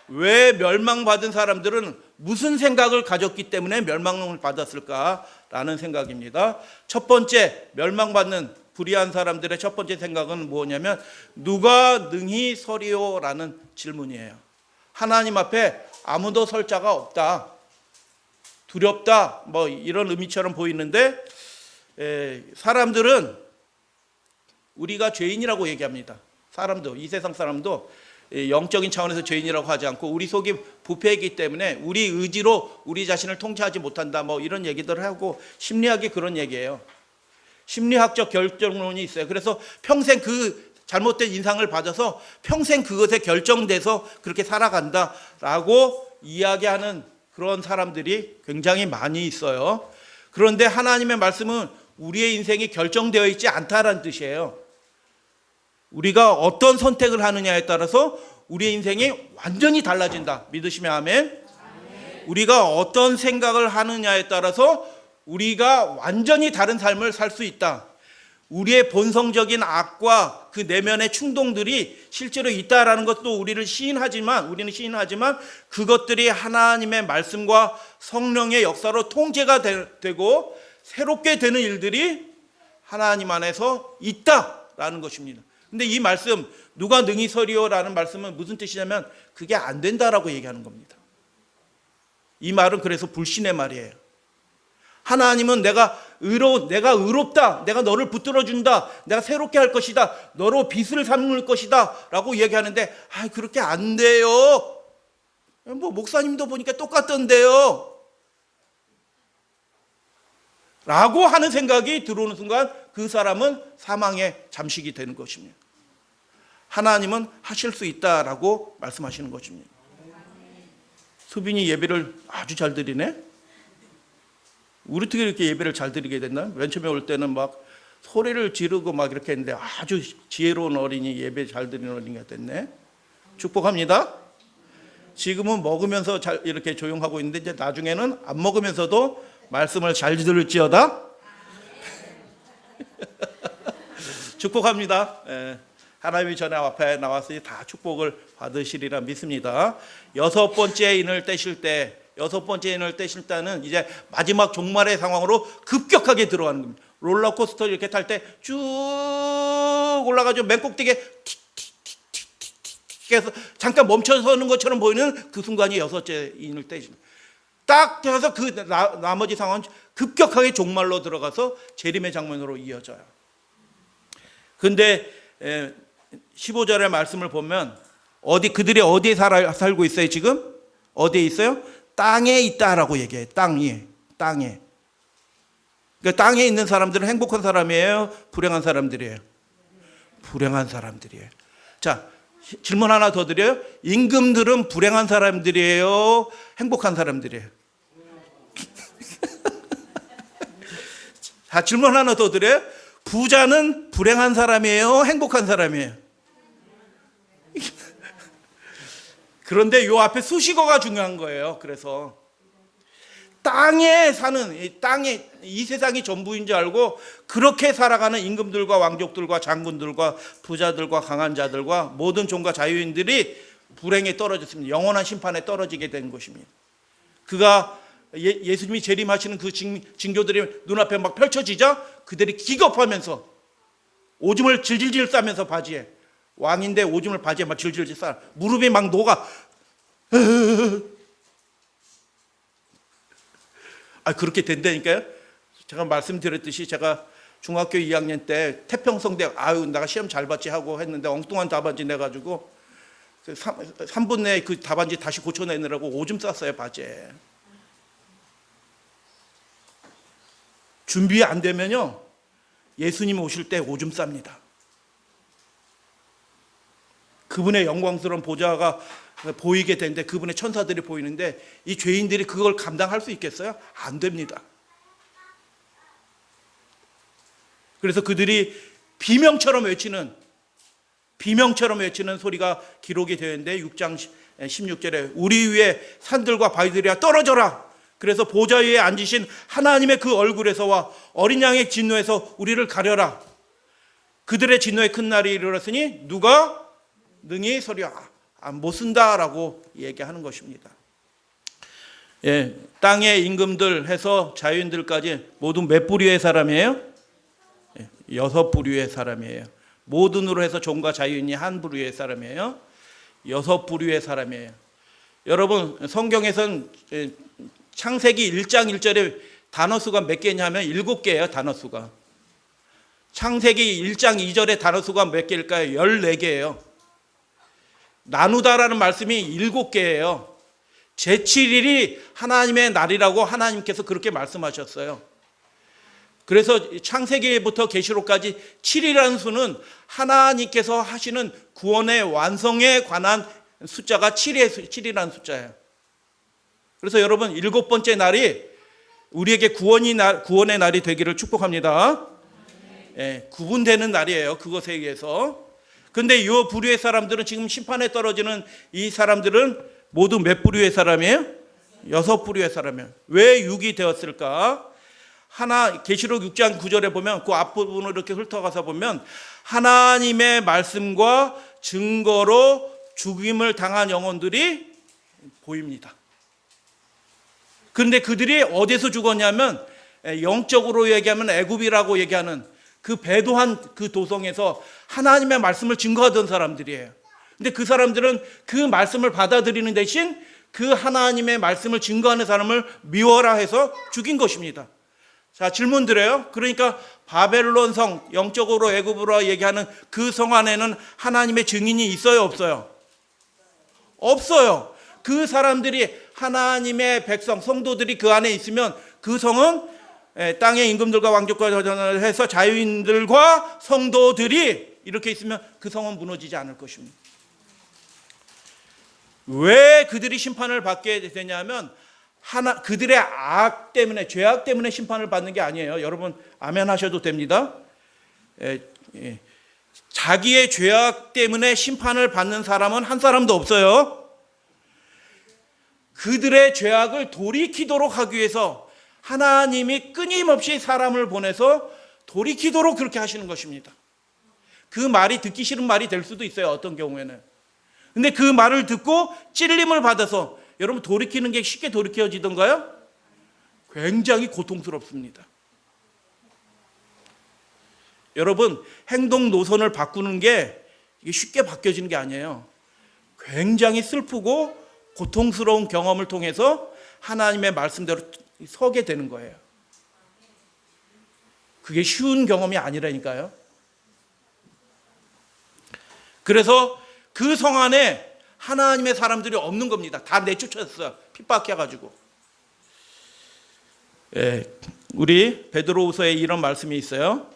왜 멸망받은 사람들은 무슨 생각을 가졌기 때문에 멸망을 받았을까라는 생각입니다. 첫 번째, 멸망받는 불의한 사람들의 첫 번째 생각은 뭐냐면 누가 능히 서리오라는 질문이에요. 하나님 앞에 아무도 설 자가 없다, 두렵다, 뭐 이런 의미처럼 보이는데, 사람들은 우리가 죄인이라고 얘기합니다. 사람도, 이 세상 사람도 영적인 차원에서 죄인이라고 하지 않고 우리 속이 부패이기 때문에 우리 의지로 우리 자신을 통제하지 못한다, 뭐 이런 얘기들을 하고 심리학이 그런 얘기예요. 심리학적 결정론이 있어요. 그래서 평생 그 잘못된 인상을 받아서 평생 그것에 결정돼서 그렇게 살아간다라고 이야기하는 그런 사람들이 굉장히 많이 있어요. 그런데 하나님의 말씀은 우리의 인생이 결정되어 있지 않다라는 뜻이에요. 우리가 어떤 선택을 하느냐에 따라서 우리의 인생이 완전히 달라진다. 믿으시면 아멘. 우리가 어떤 생각을 하느냐에 따라서 우리가 완전히 다른 삶을 살 수 있다. 우리의 본성적인 악과 그 내면의 충동들이 실제로 있다라는 것도 우리는 시인하지만 그것들이 하나님의 말씀과 성령의 역사로 통제가 되고 새롭게 되는 일들이 하나님 안에서 있다라는 것입니다. 근데 이 말씀 누가 능히 서리오라는 말씀은 무슨 뜻이냐면 그게 안 된다라고 얘기하는 겁니다. 이 말은 그래서 불신의 말이에요. 하나님은 내가 의롭다, 내가 너를 붙들어준다, 내가 새롭게 할 것이다, 너로 빛을 삼을 것이다 라고 얘기하는데 그렇게 안 돼요. 뭐 목사님도 보니까 똑같던데요 라고 하는 생각이 들어오는 순간 그 사람은 사망의 잠식이 되는 것입니다. 하나님은 하실 수 있다라고 말씀하시는 것입니다. 수빈이 예배를 아주 잘 드리네. 우리 어떻게 이렇게 예배를 잘 드리게 됐나? 맨 처음에 올 때는 막 소리를 지르고 막 이렇게 했는데 아주 지혜로운 어린이, 예배 잘 드리는 어린이가 됐네. 축복합니다. 지금은 먹으면서 잘 이렇게 조용하고 있는데 이제 나중에는 안 먹으면서도 말씀을 잘 들을지어다. 축복합니다. 하나님이 전에 앞에 나왔으니 다 축복을 받으시리라 믿습니다. 여섯 번째 인을 떼실 때는 이제 마지막 종말의 상황으로 급격하게 들어가는 겁니다. 롤러코스터 이렇게 탈 때 쭉 올라가죠. 맨 꼭대기에 틱틱틱틱틱틱 해서 잠깐 멈춰서는 것처럼 보이는 그 순간이 여섯째 인을 떼십니다. 딱 해서 그 나머지 상황은 급격하게 종말로 들어가서 재림의 장면으로 이어져요. 근데 15절의 말씀을 보면 그들이 어디에 살고 있어요 지금? 어디에 있어요? 땅에 있다라고 얘기해요. 땅에. 그러니까 땅에 있는 사람들은 행복한 사람이에요? 불행한 사람들이에요? 불행한 사람들이에요. 자, 질문 하나 더 드려요. 임금들은 불행한 사람들이에요? 행복한 사람들이에요? 자, 질문 하나 더 드려요. 부자는 불행한 사람이에요? 행복한 사람이에요? 그런데 요 앞에 수식어가 중요한 거예요. 그래서 땅에 사는 이 세상이 전부인 줄 알고 그렇게 살아가는 임금들과 왕족들과 장군들과 부자들과 강한 자들과 모든 종과 자유인들이 불행에 떨어졌습니다. 영원한 심판에 떨어지게 된 것입니다. 그가 예수님이 재림하시는 그 징조들이 눈앞에 막 펼쳐지자 그들이 기겁하면서 오줌을 질질질 싸면서 바지에 왕인데 오줌을 바지에 막 질질질 싸 무릎이 막 녹아. 그렇게 된다니까요. 제가 말씀드렸듯이 제가 중학교 2학년 때 태평성대 내가 시험 잘 봤지 하고 했는데 엉뚱한 답안지 내가지고 3분 내에 그 답안지 다시 고쳐내느라고 오줌 쌌어요 바지에. 준비 안 되면요 예수님 오실 때 오줌 쌉니다. 그분의 영광스러운 보좌가 보이게 되는데 그분의 천사들이 보이는데 이 죄인들이 그걸 감당할 수 있겠어요? 안 됩니다. 그래서 그들이 비명처럼 외치는 소리가 기록이 되어 있는데 6장 16절에 우리 위에 산들과 바위들이야 떨어져라. 그래서 보좌 위에 앉으신 하나님의 그 얼굴에서와 어린 양의 진노에서 우리를 가려라. 그들의 진노의 큰 날이 이르렀으니 누가 능히 서리야 못 쓴다라고 얘기하는 것입니다. 땅의 임금들 해서 자유인들까지 모두 몇 부류의 사람이에요? 6부류의 사람이에요. 모든으로 해서 종과 자유인이 한 부류의 사람이에요. 6부류의 사람이에요. 여러분 성경에선 창세기 1장 1절에 단어 수가 몇 개냐면 7개예요. 단어 수가. 창세기 1장 2절에 단어 수가 몇 개일까요? 14개예요. 나누다라는 말씀이 7개예요. 제7일이 하나님의 날이라고 하나님께서 그렇게 말씀하셨어요. 그래서 창세기부터 계시록까지 7이라는 수는 하나님께서 하시는 구원의 완성에 관한 숫자가 7이라는 숫자예요. 그래서 여러분 7번째 날이 우리에게 구원의 날이 되기를 축복합니다. 구분되는 날이에요. 그것에 의해서. 근데 이 부류의 사람들은 지금 심판에 떨어지는 이 사람들은 모두 몇 부류의 사람이에요? 6부류의 사람이에요. 왜 6이 되었을까? 계시록 6장 9절에 보면 그 앞부분을 이렇게 훑어가서 보면 하나님의 말씀과 증거로 죽임을 당한 영혼들이 보입니다. 그런데 그들이 어디서 죽었냐면 영적으로 얘기하면 애굽이라고 얘기하는 그 배도한 그 도성에서 하나님의 말씀을 증거하던 사람들이에요. 근데 그 사람들은 그 말씀을 받아들이는 대신 그 하나님의 말씀을 증거하는 사람을 미워라 해서 죽인 것입니다. 자, 질문 드려요. 그러니까 바벨론 성, 영적으로 애굽으로 얘기하는 그 성 안에는 하나님의 증인이 있어요, 없어요? 없어요. 그 사람들이 하나님의 백성, 성도들이 그 안에 있으면 그 성은 땅의 임금들과 왕족과 전을 해서 자유인들과 성도들이 이렇게 있으면 그 성은 무너지지 않을 것입니다. 왜 그들이 심판을 받게 되냐면 그들의 악 때문에, 죄악 때문에 심판을 받는 게 아니에요. 여러분 아멘 하셔도 됩니다. 자기의 죄악 때문에 심판을 받는 사람은 한 사람도 없어요. 그들의 죄악을 돌이키도록 하기 위해서 하나님이 끊임없이 사람을 보내서 돌이키도록 그렇게 하시는 것입니다. 그 말이 듣기 싫은 말이 될 수도 있어요. 어떤 경우에는. 근데 그 말을 듣고 찔림을 받아서 여러분 돌이키는 게 쉽게 돌이켜지던가요? 굉장히 고통스럽습니다. 여러분 행동 노선을 바꾸는 게 이게 쉽게 바뀌어지는 게 아니에요. 굉장히 슬프고 고통스러운 경험을 통해서 하나님의 말씀대로 서게 되는 거예요. 그게 쉬운 경험이 아니라니까요. 그래서 그 성 안에 하나님의 사람들이 없는 겁니다. 다 내쫓았어요. 핍박해가지고. 우리 베드로후서에 이런 말씀이 있어요.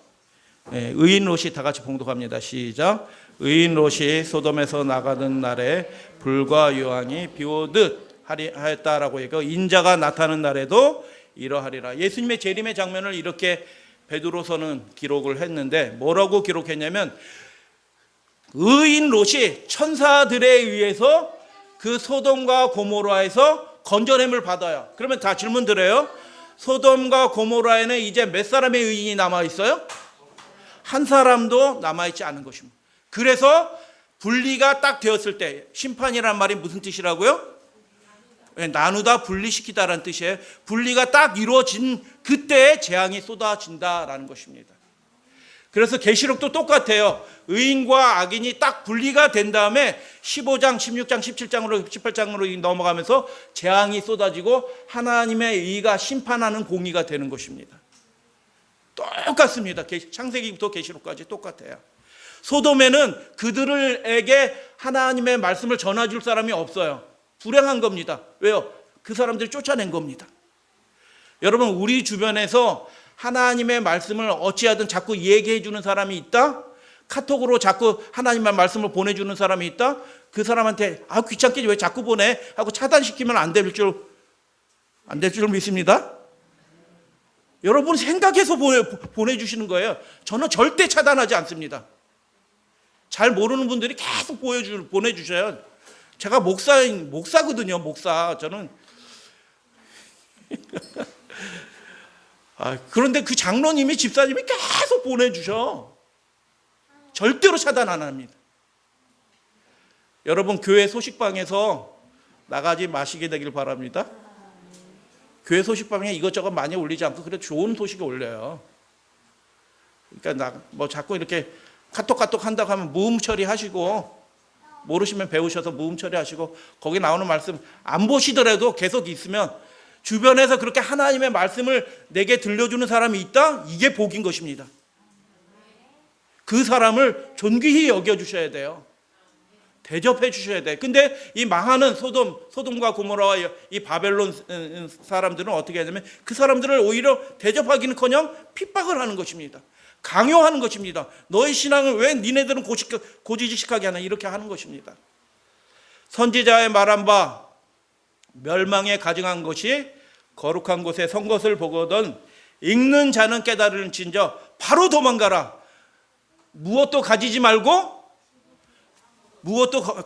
의인 롯이 다 같이 봉독합니다. 시작. 의인 롯이 소돔에서 나가던 날에 불과 유황이 비오듯 하였다라고 얘기하고 인자가 나타나는 날에도 이러하리라. 예수님의 재림의 장면을 이렇게 베드로서는 기록을 했는데 뭐라고 기록했냐면 의인 롯이 천사들에 의해서 그 소돔과 고모라에서 건져냄을 받아요. 그러면 다 질문 드려요. 소돔과 고모라에는 이제 몇 사람의 의인이 남아있어요? 한 사람도 남아있지 않은 것입니다. 그래서 분리가 딱 되었을 때, 심판이란 말이 무슨 뜻이라고요? 나누다 분리시키다라는 뜻이에요. 분리가 딱 이루어진 그때에 재앙이 쏟아진다라는 것입니다. 그래서 계시록도 똑같아요. 의인과 악인이 딱 분리가 된 다음에 15장, 16장, 17장으로 18장으로 넘어가면서 재앙이 쏟아지고 하나님의 의가 심판하는 공의가 되는 것입니다. 똑같습니다. 창세기부터 계시록까지 똑같아요. 소돔에는 그들에게 하나님의 말씀을 전해줄 사람이 없어요. 불행한 겁니다. 왜요? 그 사람들이 쫓아낸 겁니다. 여러분 우리 주변에서 하나님의 말씀을 어찌하든 자꾸 얘기해 주는 사람이 있다? 카톡으로 자꾸 하나님의 말씀을 보내주는 사람이 있다? 그 사람한테 귀찮게 왜 자꾸 보내? 하고 차단시키면 안 될 줄 믿습니다. 여러분 생각해서 보내주시는 거예요. 저는 절대 차단하지 않습니다. 잘 모르는 분들이 계속 보내주셔요. 제가 목사거든요. 목사. 저는 그런데 그 장로님이 집사님이 계속 보내주셔. 절대로 차단 안 합니다. 여러분 교회 소식방에서 나가지 마시게 되길 바랍니다. 교회 소식방에 이것저것 많이 올리지 않고 그래도 좋은 소식을 올려요. 그러니까 자꾸 이렇게 카톡 한다고 하면 무음 처리하시고, 모르시면 배우셔서 무음 처리하시고, 거기 나오는 말씀 안 보시더라도 계속 있으면 주변에서 그렇게 하나님의 말씀을 내게 들려주는 사람이 있다? 이게 복인 것입니다. 그 사람을 존귀히 여겨주셔야 돼요. 대접해 주셔야 돼. 근데 이 망하는 소돔과 고모라와 이 바벨론 사람들은 어떻게 하냐면 그 사람들을 오히려 대접하기는커녕 핍박을 하는 것입니다. 강요하는 것입니다. 너의 신앙을 왜 니네들은 고지식하게 하나, 이렇게 하는 것입니다. 선지자의 말한 바 멸망에 가증한 것이 거룩한 곳에 선 것을 보거든 읽는 자는 깨달을진저 바로 도망가라. 무엇도 가지지 말고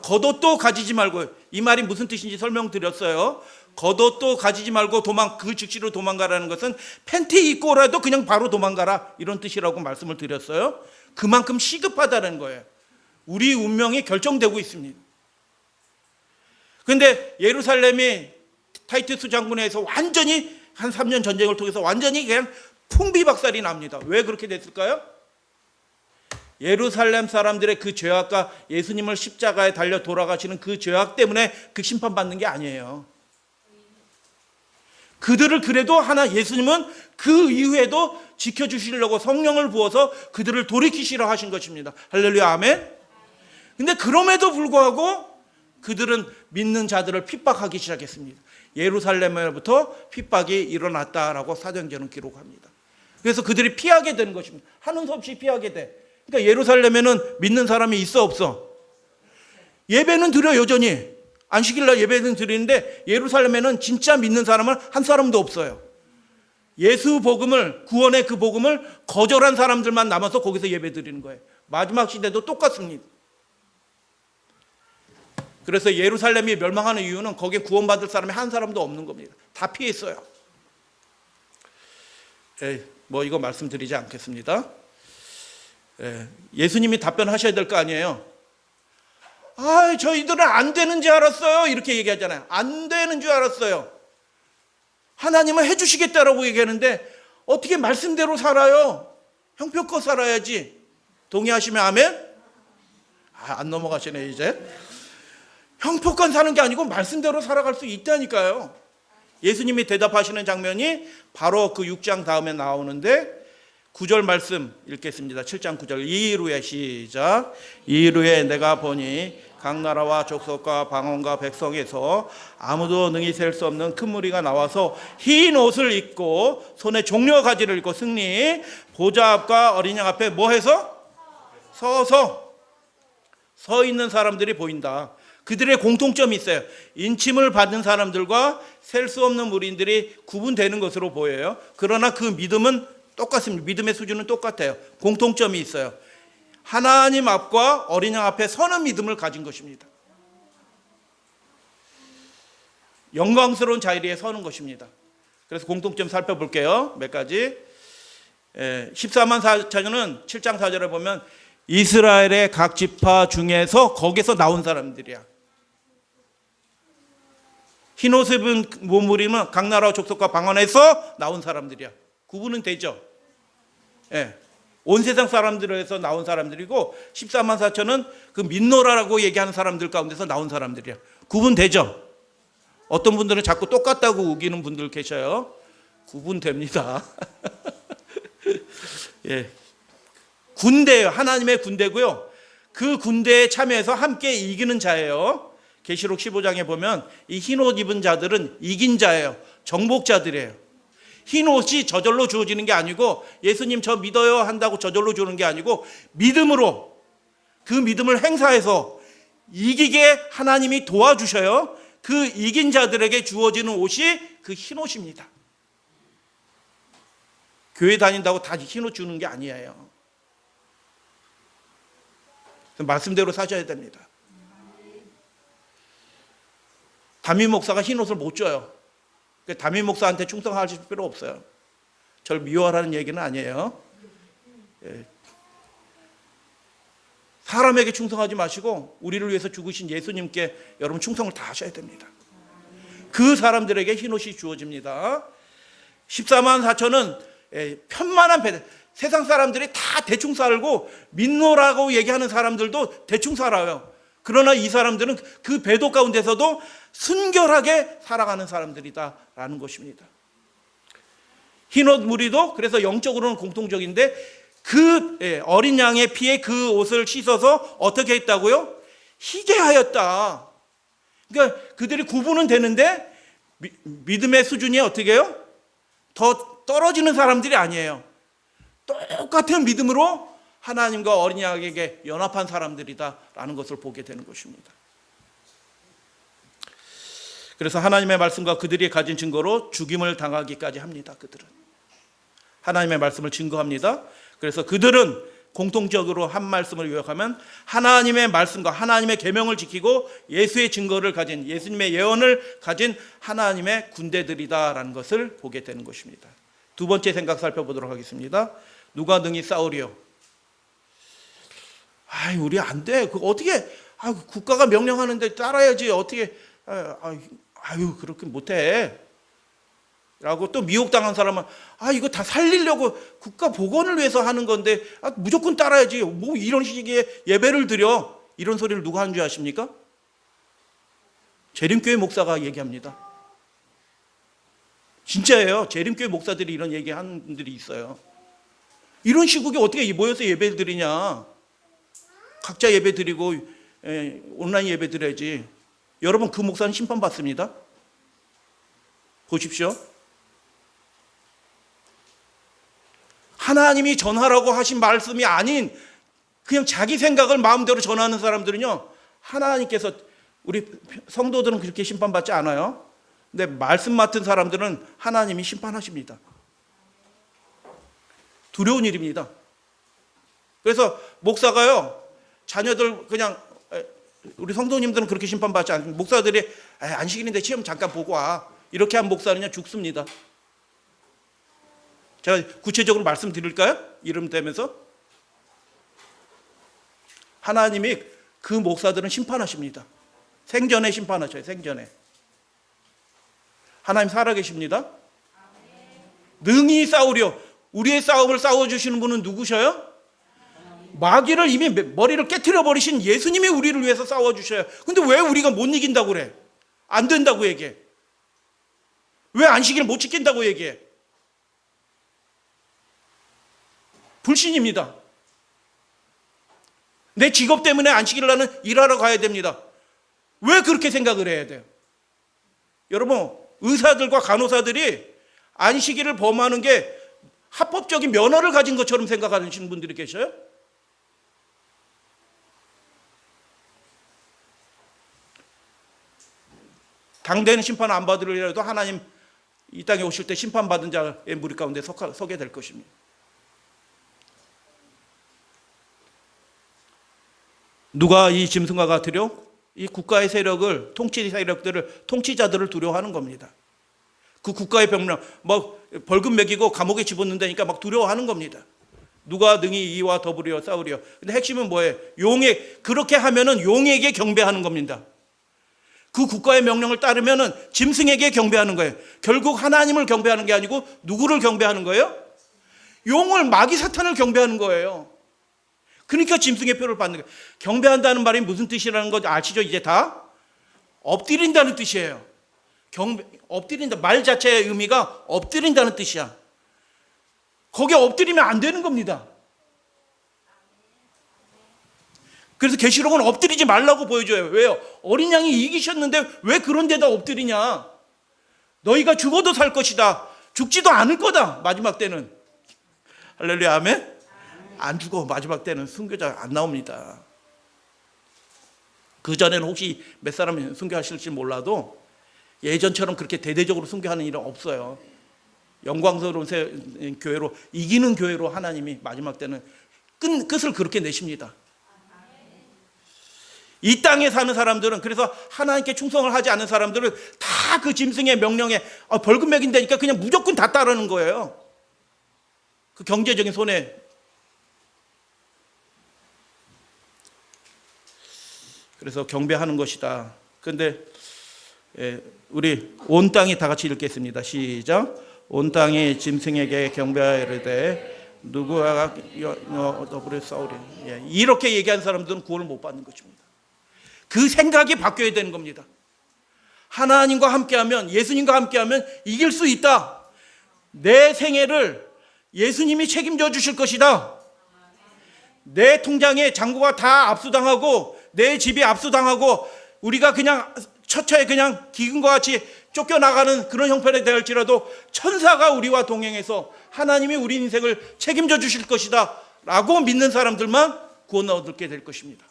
겉옷도 가지지 말고. 이 말이 무슨 뜻인지 설명드렸어요. 겉옷도 가지지 말고 그 즉시로 도망가라는 것은 팬티 입고라도 그냥 바로 도망가라, 이런 뜻이라고 말씀을 드렸어요. 그만큼 시급하다는 거예요. 우리 운명이 결정되고 있습니다. 그런데 예루살렘이 타이투스 장군에 의해서 완전히 한 3년 전쟁을 통해서 완전히 그냥 풍비박살이 납니다. 왜 그렇게 됐을까요? 예루살렘 사람들의 그 죄악과 예수님을 십자가에 달려 돌아가시는 그 죄악 때문에 그 심판받는 게 아니에요. 그들을 그래도 예수님은 그 이후에도 지켜주시려고 성령을 부어서 그들을 돌이키시려 하신 것입니다. 할렐루야, 아멘. 근데 그럼에도 불구하고 그들은 믿는 자들을 핍박하기 시작했습니다. 예루살렘에부터 핍박이 일어났다라고 사도행전은 기록합니다. 그래서 그들이 피하게 되는 것입니다. 하는 수 없이 피하게 돼. 그러니까 예루살렘에는 믿는 사람이 있어 없어? 예배는 드려, 여전히 안식일날 예배는 드리는데 예루살렘에는 진짜 믿는 사람은 한 사람도 없어요. 예수 복음을, 구원의 그 복음을 거절한 사람들만 남아서 거기서 예배 드리는 거예요. 마지막 시대도 똑같습니다. 그래서 예루살렘이 멸망하는 이유는 거기에 구원받을 사람이 한 사람도 없는 겁니다. 다 피했어요. 이거 말씀드리지 않겠습니다. 예수님이 답변하셔야 될 거 아니에요. 저희들은 안 되는 줄 알았어요, 이렇게 얘기하잖아요. 안 되는 줄 알았어요. 하나님은 해주시겠다라고 얘기하는데 어떻게 말씀대로 살아요? 형편껏 살아야지. 동의하시면 아멘? 안 넘어가시네 이제. 형편껏 사는 게 아니고 말씀대로 살아갈 수 있다니까요. 예수님이 대답하시는 장면이 바로 그 6장 다음에 나오는데 9절 말씀 읽겠습니다. 7장 9절. 이일 후에 시작. 이일 후에 내가 보니 각 나라와 족속과 방언과 백성에서 아무도 능히 셀 수 없는 큰 무리가 나와서 흰 옷을 입고 손에 종려 가지를 입고 승리 보좌 앞과 어린 양 앞에 뭐 해서? 서 있는 사람들이 보인다. 그들의 공통점이 있어요. 인침을 받은 사람들과 셀 수 없는 무리들이 구분되는 것으로 보여요. 그러나 그 믿음은 똑같습니다. 믿음의 수준은 똑같아요. 공통점이 있어요. 하나님 앞과 어린 양 앞에 서는 믿음을 가진 것입니다. 영광스러운 자리에 서는 것입니다. 그래서 공통점 살펴볼게요. 몇 가지. 14만 4천은 7장 4절에 보면 이스라엘의 각 지파 중에서 거기서 나온 사람들이야. 흰옷 입은 무리는 각 나라와 족속과 방언에서 나온 사람들이야. 구분은 되죠. 온 세상 사람들에서 나온 사람들이고 14만 4천은 그 민노라라고 얘기하는 사람들 가운데서 나온 사람들이야. 구분되죠. 어떤 분들은 자꾸 똑같다고 우기는 분들 계셔요. 구분됩니다. 군대예요. 하나님의 군대고요. 그 군대에 참여해서 함께 이기는 자예요. 계시록 15장에 보면 이 흰옷 입은 자들은 이긴 자예요. 정복자들이에요. 흰옷이 저절로 주어지는 게 아니고 예수님 저 믿어요 한다고 저절로 주는 게 아니고 믿음으로 그 믿음을 행사해서 이기게 하나님이 도와주셔요. 그 이긴 자들에게 주어지는 옷이 그 흰옷입니다. 교회 다닌다고 다 흰옷 주는 게 아니에요. 말씀대로 사셔야 됩니다. 담임 목사가 흰옷을 못 줘요. 담임 목사한테 충성하실 필요 없어요. 저를 미워하라는 얘기는 아니에요. 사람에게 충성하지 마시고 우리를 위해서 죽으신 예수님께 여러분 충성을 다 하셔야 됩니다. 그 사람들에게 흰옷이 주어집니다. 14만 4천은 편만한 배대. 세상 사람들이 다 대충 살고 민노라고 얘기하는 사람들도 대충 살아요. 그러나 이 사람들은 그 배도 가운데서도 순결하게 살아가는 사람들이다라는 것입니다. 흰옷 무리도 그래서 영적으로는 공통적인데 그 어린 양의 피에 그 옷을 씻어서 어떻게 했다고요? 희재하였다. 그러니까 그들이 구분은 되는데 믿음의 수준이 어떻게 해요? 더 떨어지는 사람들이 아니에요. 똑같은 믿음으로 하나님과 어린 양에게 연합한 사람들이다라는 것을 보게 되는 것입니다. 그래서 하나님의 말씀과 그들이 가진 증거로 죽임을 당하기까지 합니다. 그들은 하나님의 말씀을 증거합니다. 그래서 그들은 공통적으로 한 말씀을 요약하면 하나님의 말씀과 하나님의 계명을 지키고 예수의 증거를 가진, 예수님의 예언을 가진 하나님의 군대들이다라는 것을 보게 되는 것입니다. 두 번째 생각 살펴보도록 하겠습니다. 누가 능히 싸우리요? 우리 안 돼. 그 어떻게 국가가 명령하는데 따라야지. 어떻게 그렇게 못해. 라고 또 미혹당한 사람은 이거 다 살리려고 국가 복원을 위해서 하는 건데 무조건 따라야지. 뭐 이런 식의 예배를 드려. 이런 소리를 누가 하는 줄 아십니까? 재림교회 목사가 얘기합니다. 진짜예요. 재림교회 목사들이 이런 얘기하는 분들이 있어요. 이런 시국에 어떻게 모여서 예배를 드리냐. 각자 예배 드리고 온라인 예배 드려야지. 여러분, 그 목사는 심판받습니다. 보십시오. 하나님이 전하라고 하신 말씀이 아닌 그냥 자기 생각을 마음대로 전하는 사람들은요, 하나님께서, 우리 성도들은 그렇게 심판받지 않아요. 근데 말씀 맡은 사람들은 하나님이 심판하십니다. 두려운 일입니다. 그래서 목사가요, 자녀들 그냥, 우리 성도님들은 그렇게 심판받지 않습니다. 목사들이 안식일인데 시험 잠깐 보고 와, 이렇게 한 목사는요 죽습니다. 제가 구체적으로 말씀드릴까요? 이름 대면서 하나님이 그 목사들은 심판하십니다. 생전에 심판하셔요. 생전에. 하나님 살아계십니다. 능히 싸우려. 우리의 싸움을 싸워주시는 분은 누구셔요? 마귀를 이미 머리를 깨트려 버리신 예수님이 우리를 위해서 싸워주셔요. 근데 왜 우리가 못 이긴다고 그래? 안 된다고 얘기해. 왜 안식일을 못 지킨다고 얘기해? 불신입니다. 내 직업 때문에 안식일을 나는 일하러 가야 됩니다. 왜 그렇게 생각을 해야 돼요? 여러분, 의사들과 간호사들이 안식일을 범하는 게 합법적인 면허를 가진 것처럼 생각하시는 분들이 계셔요? 당대는 심판 안 받으리라도 하나님 이 땅에 오실 때 심판받은 자의 무리 가운데 서게 될 것입니다. 누가 이 짐승과 같으려? 이 국가의 세력을, 통치 세력들을, 통치자들을 두려워하는 겁니다. 그 국가의 병력, 벌금 매기고 감옥에 집어넣는다니까 막 두려워하는 겁니다. 누가 능히 이와 더불어 싸우려? 근데 핵심은 뭐예요? 그렇게 하면은 용에게 경배하는 겁니다. 그 국가의 명령을 따르면은 짐승에게 경배하는 거예요. 결국 하나님을 경배하는 게 아니고 누구를 경배하는 거예요? 용을, 마귀 사탄을 경배하는 거예요. 그러니까 짐승의 표를 받는 거예요. 경배한다는 말이 무슨 뜻이라는 거 아시죠? 이제 다 엎드린다는 뜻이에요. 엎드린다, 말 자체의 의미가 엎드린다는 뜻이야. 거기에 엎드리면 안 되는 겁니다. 그래서 계시록은 엎드리지 말라고 보여줘요. 왜요? 어린 양이 이기셨는데 왜 그런 데다 엎드리냐? 너희가 죽어도 살 것이다. 죽지도 않을 거다. 마지막 때는. 할렐루야, 아멘? 안 죽어. 마지막 때는 순교자 안 나옵니다. 그 전에는 혹시 몇 사람이 순교하실지 몰라도 예전처럼 그렇게 대대적으로 순교하는 일은 없어요. 영광스러운 교회로, 이기는 교회로 하나님이 마지막 때는 끝을 그렇게 내십니다. 이 땅에 사는 사람들은, 그래서 하나님께 충성을 하지 않는 사람들은 다 그 짐승의 명령에 벌금 매긴다니까 그냥 무조건 다 따르는 거예요. 그 경제적인 손해. 그래서 경배하는 것이다. 그런데 우리 온 땅이 다 같이 읽겠습니다. 시작. 온 땅이 짐승에게 경배하여르되 누구와 더불어 싸우리. 이렇게 얘기한 사람들은 구원을 못 받는 것입니다. 그 생각이 바뀌어야 되는 겁니다. 하나님과 함께하면, 예수님과 함께하면 이길 수 있다. 내 생애를 예수님이 책임져 주실 것이다. 내 통장에 잔고가 다 압수당하고 내 집이 압수당하고 우리가 그냥 처처에 그냥 기근과 같이 쫓겨나가는 그런 형편에 대할지라도 천사가 우리와 동행해서 하나님이 우리 인생을 책임져 주실 것이다 라고 믿는 사람들만 구원 얻게 될 것입니다.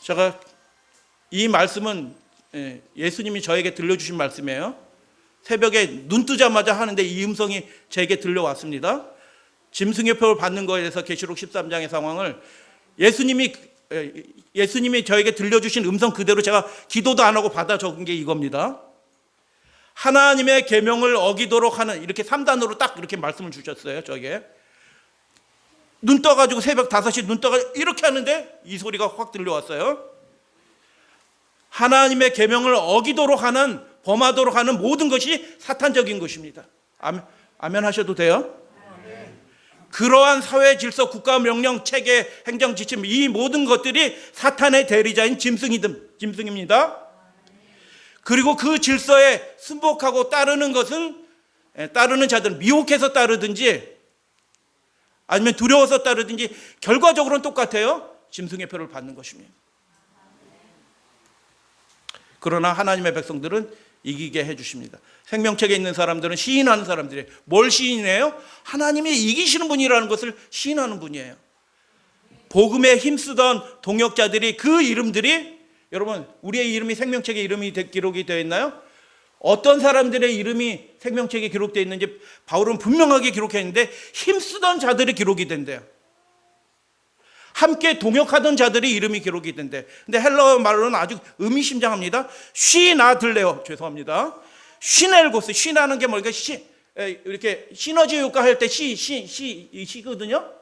제가 이 말씀은 예수님이 저에게 들려주신 말씀이에요. 새벽에 눈 뜨자마자 하는데 이 음성이 제게 들려왔습니다. 짐승의 표를 받는 거에 대해서 계시록 13장의 상황을 예수님이 저에게 들려주신 음성 그대로 제가 기도도 안 하고 받아 적은 게 이겁니다. 하나님의 계명을 어기도록 하는, 이렇게 3단으로 딱 이렇게 말씀을 주셨어요. 저게 눈 떠가지고 새벽 5시 눈 떠가지고 이렇게 하는데 이 소리가 확 들려왔어요. 하나님의 계명을 어기도록 하는, 범하도록 하는 모든 것이 사탄적인 것입니다. 아멘 하셔도 돼요? 그러한 사회 질서, 국가 명령, 체계, 행정 지침, 이 모든 것들이 사탄의 대리자인 짐승입니다. 그리고 그 질서에 순복하고 따르는 것은, 따르는 자들은 미혹해서 따르든지 아니면 두려워서 따르든지 결과적으로는 똑같아요. 짐승의 표를 받는 것입니다. 그러나 하나님의 백성들은 이기게 해주십니다. 생명책에 있는 사람들은 시인하는 사람들이에요. 뭘 시인해요? 하나님이 이기시는 분이라는 것을 시인하는 분이에요. 복음에 힘쓰던 동역자들이, 그 이름들이, 여러분 우리의 이름이 생명책에 이름이 기록이 되어 있나요? 어떤 사람들의 이름이 생명책에 기록되어 있는지 바울은 분명하게 기록했는데 힘쓰던 자들이 기록이 된대요. 함께 동역하던 자들이 이름이 기록이 된대. 근데 헬라어 말로는 아주 의미심장합니다. 쉬나들레요. 죄송합니다. 쉬넬고스. 쉬나는 게 뭘까? 이렇게 시너지 효과 할 때 시거든요.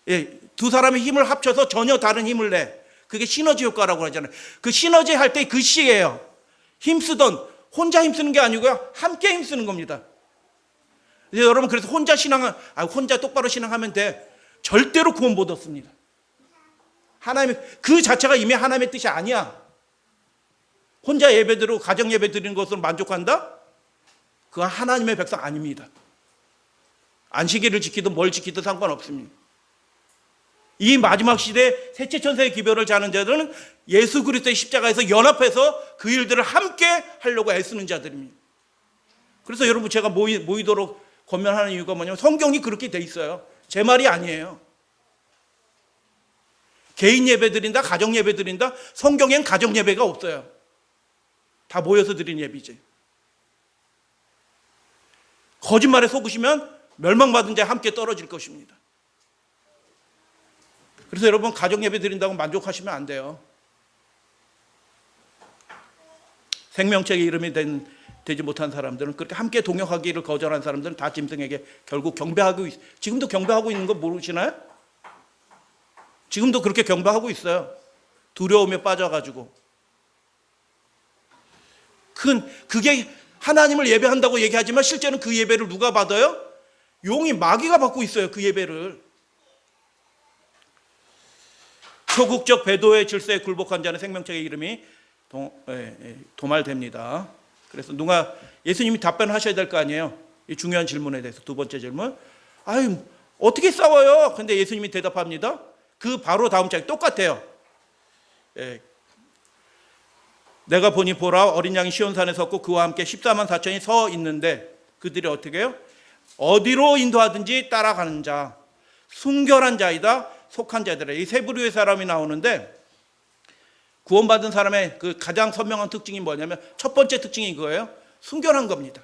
예, 두 사람의 힘을 합쳐서 전혀 다른 힘을 내. 그게 시너지 효과라고 하잖아요. 그 시너지 할 때 그 시예요. 힘쓰던, 혼자 힘쓰는 게 아니고요. 함께 힘쓰는 겁니다. 여러분 그래서 혼자 혼자 똑바로 신앙하면 돼. 절대로 구원 못 얻습니다. 하나님 그 자체가 이미 하나님의 뜻이 아니야. 혼자 예배드리고 가정 예배 드리는 것으로 만족한다? 그건 하나님의 백성 아닙니다. 안식일을 지키든 뭘 지키든 상관없습니다. 이 마지막 시대에 셋째 천사의 기별을 자는 자들은 예수 그리스도의 십자가에서 연합해서 그 일들을 함께 하려고 애쓰는 자들입니다. 그래서 여러분 제가 모이도록 권면하는 이유가 뭐냐면 성경이 그렇게 돼 있어요. 제 말이 아니에요. 개인 예배 드린다, 가정 예배 드린다, 성경엔 가정 예배가 없어요. 다 모여서 드린 예배지. 거짓말에 속으시면 멸망받은 자 함께 떨어질 것입니다. 그래서 여러분 가정 예배 드린다고 만족하시면 안 돼요. 생명책에 이름이 되지 못한 사람들은, 그렇게 함께 동역하기를 거절한 사람들은 다 짐승에게 결국 경배하고 지금도 경배하고 있는 거 모르시나요? 지금도 그렇게 경배하고 있어요. 두려움에 빠져가지고. 그게 하나님을 예배한다고 얘기하지만 실제는 그 예배를 누가 받아요? 용이, 마귀가 받고 있어요. 그 예배를. 초국적 배도의 질서에 굴복한 자는 생명책의 이름이 도말됩니다. 그래서 누가, 예수님이 답변하셔야 될 거 아니에요. 이 중요한 질문에 대해서. 두 번째 질문. 아유, 어떻게 싸워요? 근데 예수님이 대답합니다. 그 바로 다음 장이 똑같아요. 내가 보니 보라, 어린 양이 시온산에 섰고 그와 함께 14만 4천이 서 있는데 그들이 어떻게 해요? 어디로 인도하든지 따라가는 자, 순결한 자이다, 속한 자들아. 이 세 부류의 사람이 나오는데 구원받은 사람의 그 가장 선명한 특징이 뭐냐면 첫 번째 특징이 그거예요. 순결한 겁니다.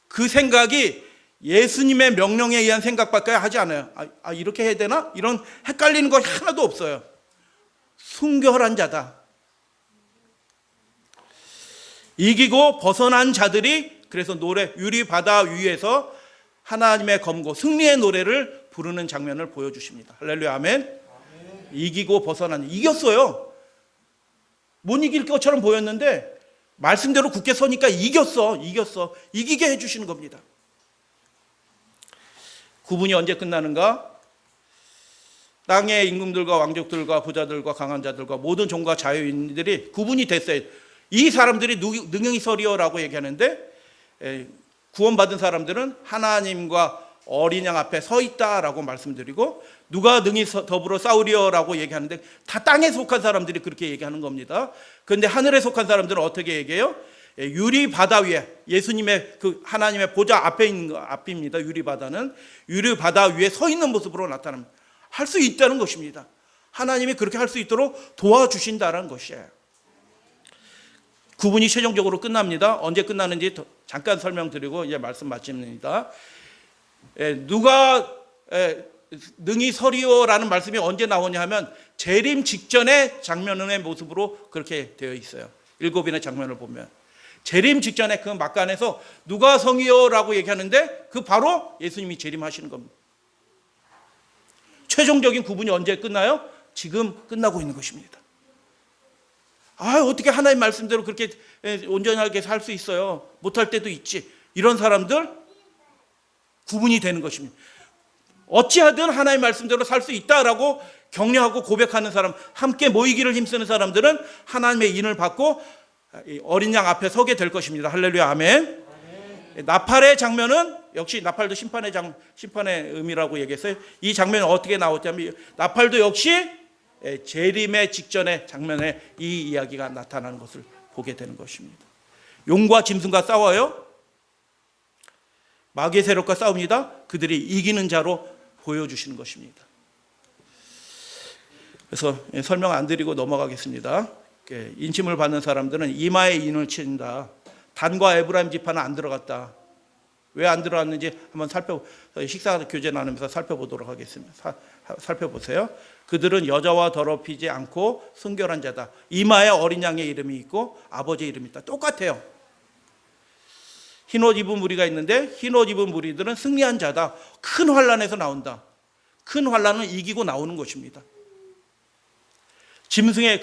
그 생각이 예수님의 명령에 의한 생각밖에 하지 않아요. 이렇게 해야 되나? 이런 헷갈리는 거 하나도 없어요. 순결한 자다. 이기고 벗어난 자들이 그래서 유리 바다 위에서 하나님의 검고 승리의 노래를 부르는 장면을 보여주십니다. 할렐루야, 아멘. 이기고 벗어난, 이겼어요. 못 이길 것처럼 보였는데 말씀대로 굳게 서니까 이겼어. 이기게 해주시는 겁니다. 구분이 언제 끝나는가? 땅의 임금들과 왕족들과 부자들과 강한 자들과 모든 종과 자유인들이 구분이 됐어요. 이 사람들이 능히 서리어라고 얘기하는데 구원받은 사람들은 하나님과 어린 양 앞에 서 있다라고 말씀드리고, 누가 능히 더불어 싸우리요라고 얘기하는데 다 땅에 속한 사람들이 그렇게 얘기하는 겁니다. 그런데 하늘에 속한 사람들은 어떻게 얘기해요? 유리 바다 위에, 예수님의 그 하나님의 보좌 앞에 있는 거, 앞입니다. 유리 바다는 유리 바다 위에 서 있는 모습으로 나타납니다. 할 수 있다는 것입니다. 하나님이 그렇게 할 수 있도록 도와주신다는 것이에요. 구분이 최종적으로 끝납니다. 언제 끝나는지 잠깐 설명드리고 이제 말씀 마칩니다. 누가 능히 서리오라는 말씀이 언제 나오냐 하면 재림 직전의 장면의 모습으로 그렇게 되어 있어요. 7인의 장면을 보면 재림 직전에 그 막간에서 누가 성이요라고 얘기하는데 그 바로 예수님이 재림하시는 겁니다. 최종적인 구분이 언제 끝나요? 지금 끝나고 있는 것입니다. 어떻게 하나님 말씀대로 그렇게 온전하게 살 수 있어요? 못할 때도 있지. 이런 사람들 구분이 되는 것입니다. 어찌하든 하나님 말씀대로 살 수 있다라고 격려하고 고백하는 사람, 함께 모이기를 힘쓰는 사람들은 하나님의 인을 받고 어린 양 앞에 서게 될 것입니다. 할렐루야, 아멘. 나팔의 장면은 역시 나팔도 심판의 의미라고 얘기했어요. 이 장면은 어떻게 나왔냐면 나팔도 역시 재림의 직전의 장면에 이 이야기가 나타나는 것을 보게 되는 것입니다. 용과 짐승과 싸워요. 마귀의 세력과 싸웁니다. 그들이 이기는 자로 보여주시는 것입니다. 그래서 설명 안 드리고 넘어가겠습니다. 인침을 받는 사람들은 이마에 인을 친다. 단과 에브라임 지파는 안 들어갔다. 왜 안 들어갔는지 한번 식사 교제 나누면서 살펴보도록 하겠습니다. 살펴보세요. 그들은 여자와 더럽히지 않고 순결한 자다. 이마에 어린 양의 이름이 있고 아버지의 이름이 있다. 똑같아요. 흰옷 입은 무리가 있는데 흰옷 입은 무리들은 승리한 자다. 큰 환난에서 나온다. 큰 환난은 이기고 나오는 것입니다. 짐승의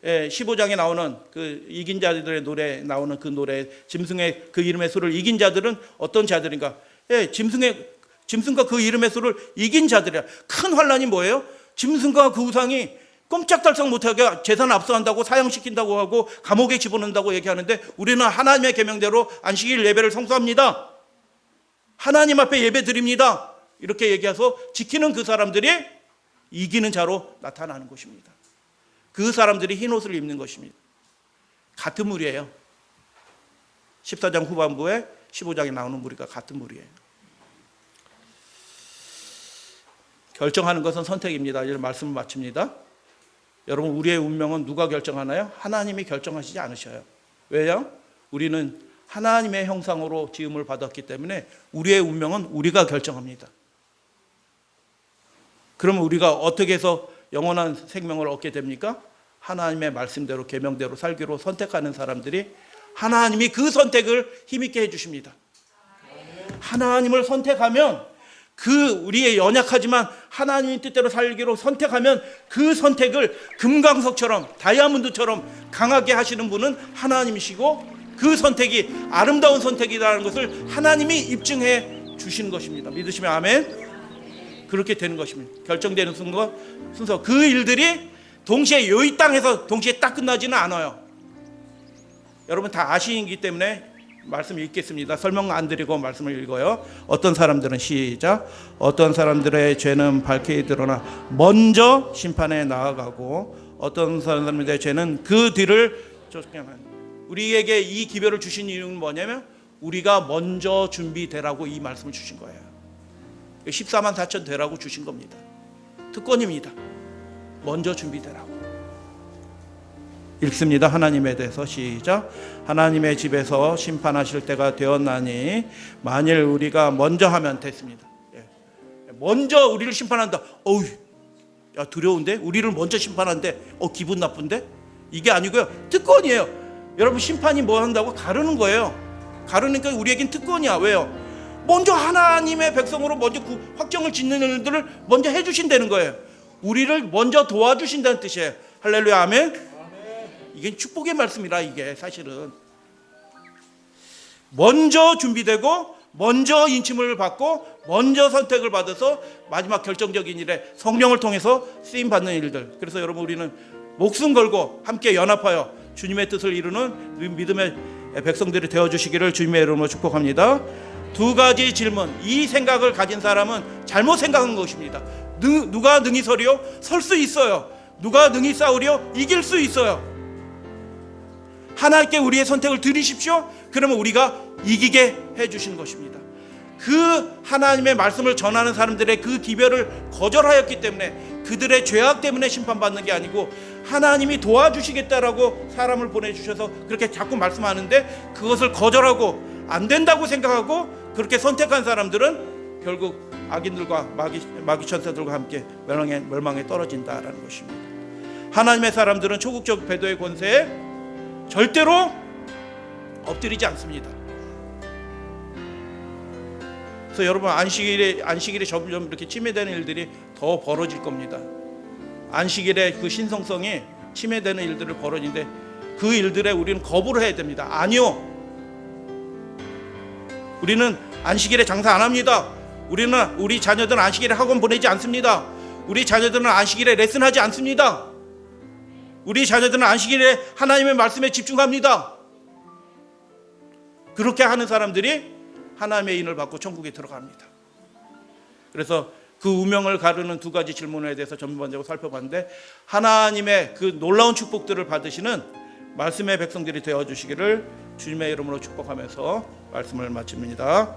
15장에 나오는 그 이긴 자들의 노래 나오는 그 노래, 짐승의 그 이름의 수를 이긴 자들은 어떤 자들인가? 짐승과 그 이름의 수를 이긴 자들이야. 큰 환난이 뭐예요? 짐승과 그 우상이 꼼짝달싹 못하게 재산 압수한다고 사형시킨다고 하고 감옥에 집어넣는다고 얘기하는데 우리는 하나님의 계명대로 안식일 예배를 성수합니다. 하나님 앞에 예배 드립니다. 이렇게 얘기해서 지키는 그 사람들이 이기는 자로 나타나는 것입니다. 그 사람들이 흰 옷을 입는 것입니다. 같은 무리예요. 14장 후반부에 15장에 나오는 무리가 같은 무리예요. 결정하는 것은 선택입니다. 이제 말씀을 마칩니다. 여러분, 우리의 운명은 누가 결정하나요? 하나님이 결정하시지 않으셔요. 왜요? 우리는 하나님의 형상으로 지음을 받았기 때문에 우리의 운명은 우리가 결정합니다. 그러면 우리가 어떻게 해서 영원한 생명을 얻게 됩니까? 하나님의 말씀대로 계명대로 살기로 선택하는 사람들이 하나님이 그 선택을 힘있게 해주십니다. 하나님을 선택하면 우리의 연약하지만 하나님의 뜻대로 살기로 선택하면 그 선택을 금강석처럼 다이아몬드처럼 강하게 하시는 분은 하나님이시고 그 선택이 아름다운 선택이라는 것을 하나님이 입증해 주시는 것입니다. 믿으시면 아멘. 그렇게 되는 것입니다. 결정되는 순서 그 일들이 동시에 이 땅에서 동시에 딱 끝나지는 않아요. 여러분 다 아시기 때문에 말씀 읽겠습니다. 설명 안 드리고 말씀을 읽어요. 어떤 사람들은 시작. 어떤 사람들의 죄는 밝게 드러나 먼저 심판에 나아가고 어떤 사람들의 죄는 그 뒤를 쫓겨나는. 우리에게 이 기별을 주신 이유는 뭐냐면 우리가 먼저 준비되라고 이 말씀을 주신 거예요. 14만 4천 되라고 주신 겁니다. 특권입니다. 먼저 준비되라고. 읽습니다. 하나님에 대해서 시작. 하나님의 집에서 심판하실 때가 되었나니 만일 우리가 먼저 하면 됐습니다. 먼저 우리를 심판한다. 어우, 야 두려운데? 우리를 먼저 심판한대. 기분 나쁜데? 이게 아니고요. 특권이에요. 여러분 심판이 뭐 한다고? 가르는 거예요. 가르니까 우리에겐 특권이야. 왜요? 먼저 하나님의 백성으로 먼저 확정을 짓는 일들을 먼저 해주신다는 거예요. 우리를 먼저 도와주신다는 뜻이에요. 할렐루야, 아멘. 이게 축복의 말씀이라 이게 사실은 먼저 준비되고 먼저 인침을 받고 먼저 선택을 받아서 마지막 결정적인 일에 성령을 통해서 쓰임 받는 일들. 그래서 여러분 우리는 목숨 걸고 함께 연합하여 주님의 뜻을 이루는 믿음의 백성들이 되어주시기를 주님의 이름으로 축복합니다. 두 가지 질문, 이 생각을 가진 사람은 잘못 생각한 것입니다. 누가 능히 서리요? 설 수 있어요. 누가 능히 싸우리요? 이길 수 있어요. 하나님께 우리의 선택을 드리십시오. 그러면 우리가 이기게 해주시는 것입니다. 그 하나님의 말씀을 전하는 사람들의 그 기별을 거절하였기 때문에, 그들의 죄악 때문에 심판받는 게 아니고 하나님이 도와주시겠다라고 사람을 보내주셔서 그렇게 자꾸 말씀하는데, 그것을 거절하고 안 된다고 생각하고 그렇게 선택한 사람들은 결국 악인들과 마귀 천사들과 함께 멸망에 떨어진다라는 것입니다. 하나님의 사람들은 초국적 배도의 권세에 절대로 엎드리지 않습니다. 그래서 여러분, 안식일에 점점 이렇게 침해되는 일들이 더 벌어질 겁니다. 안식일의 그 신성성이 침해되는 일들을 벌어지는데, 그 일들에 우리는 거부를 해야 됩니다. 아니요, 우리는 안식일에 장사 안 합니다. 우리 자녀들은 안식일에 학원 보내지 않습니다. 우리 자녀들은 안식일에 레슨하지 않습니다. 우리 자녀들은 안식일에 하나님의 말씀에 집중합니다. 그렇게 하는 사람들이 하나님의 인을 받고 천국에 들어갑니다. 그래서 그 운명을 가르는 두 가지 질문에 대해서 전반적으로 살펴봤는데, 하나님의 그 놀라운 축복들을 받으시는 말씀의 백성들이 되어주시기를 주님의 이름으로 축복하면서 말씀을 마칩니다.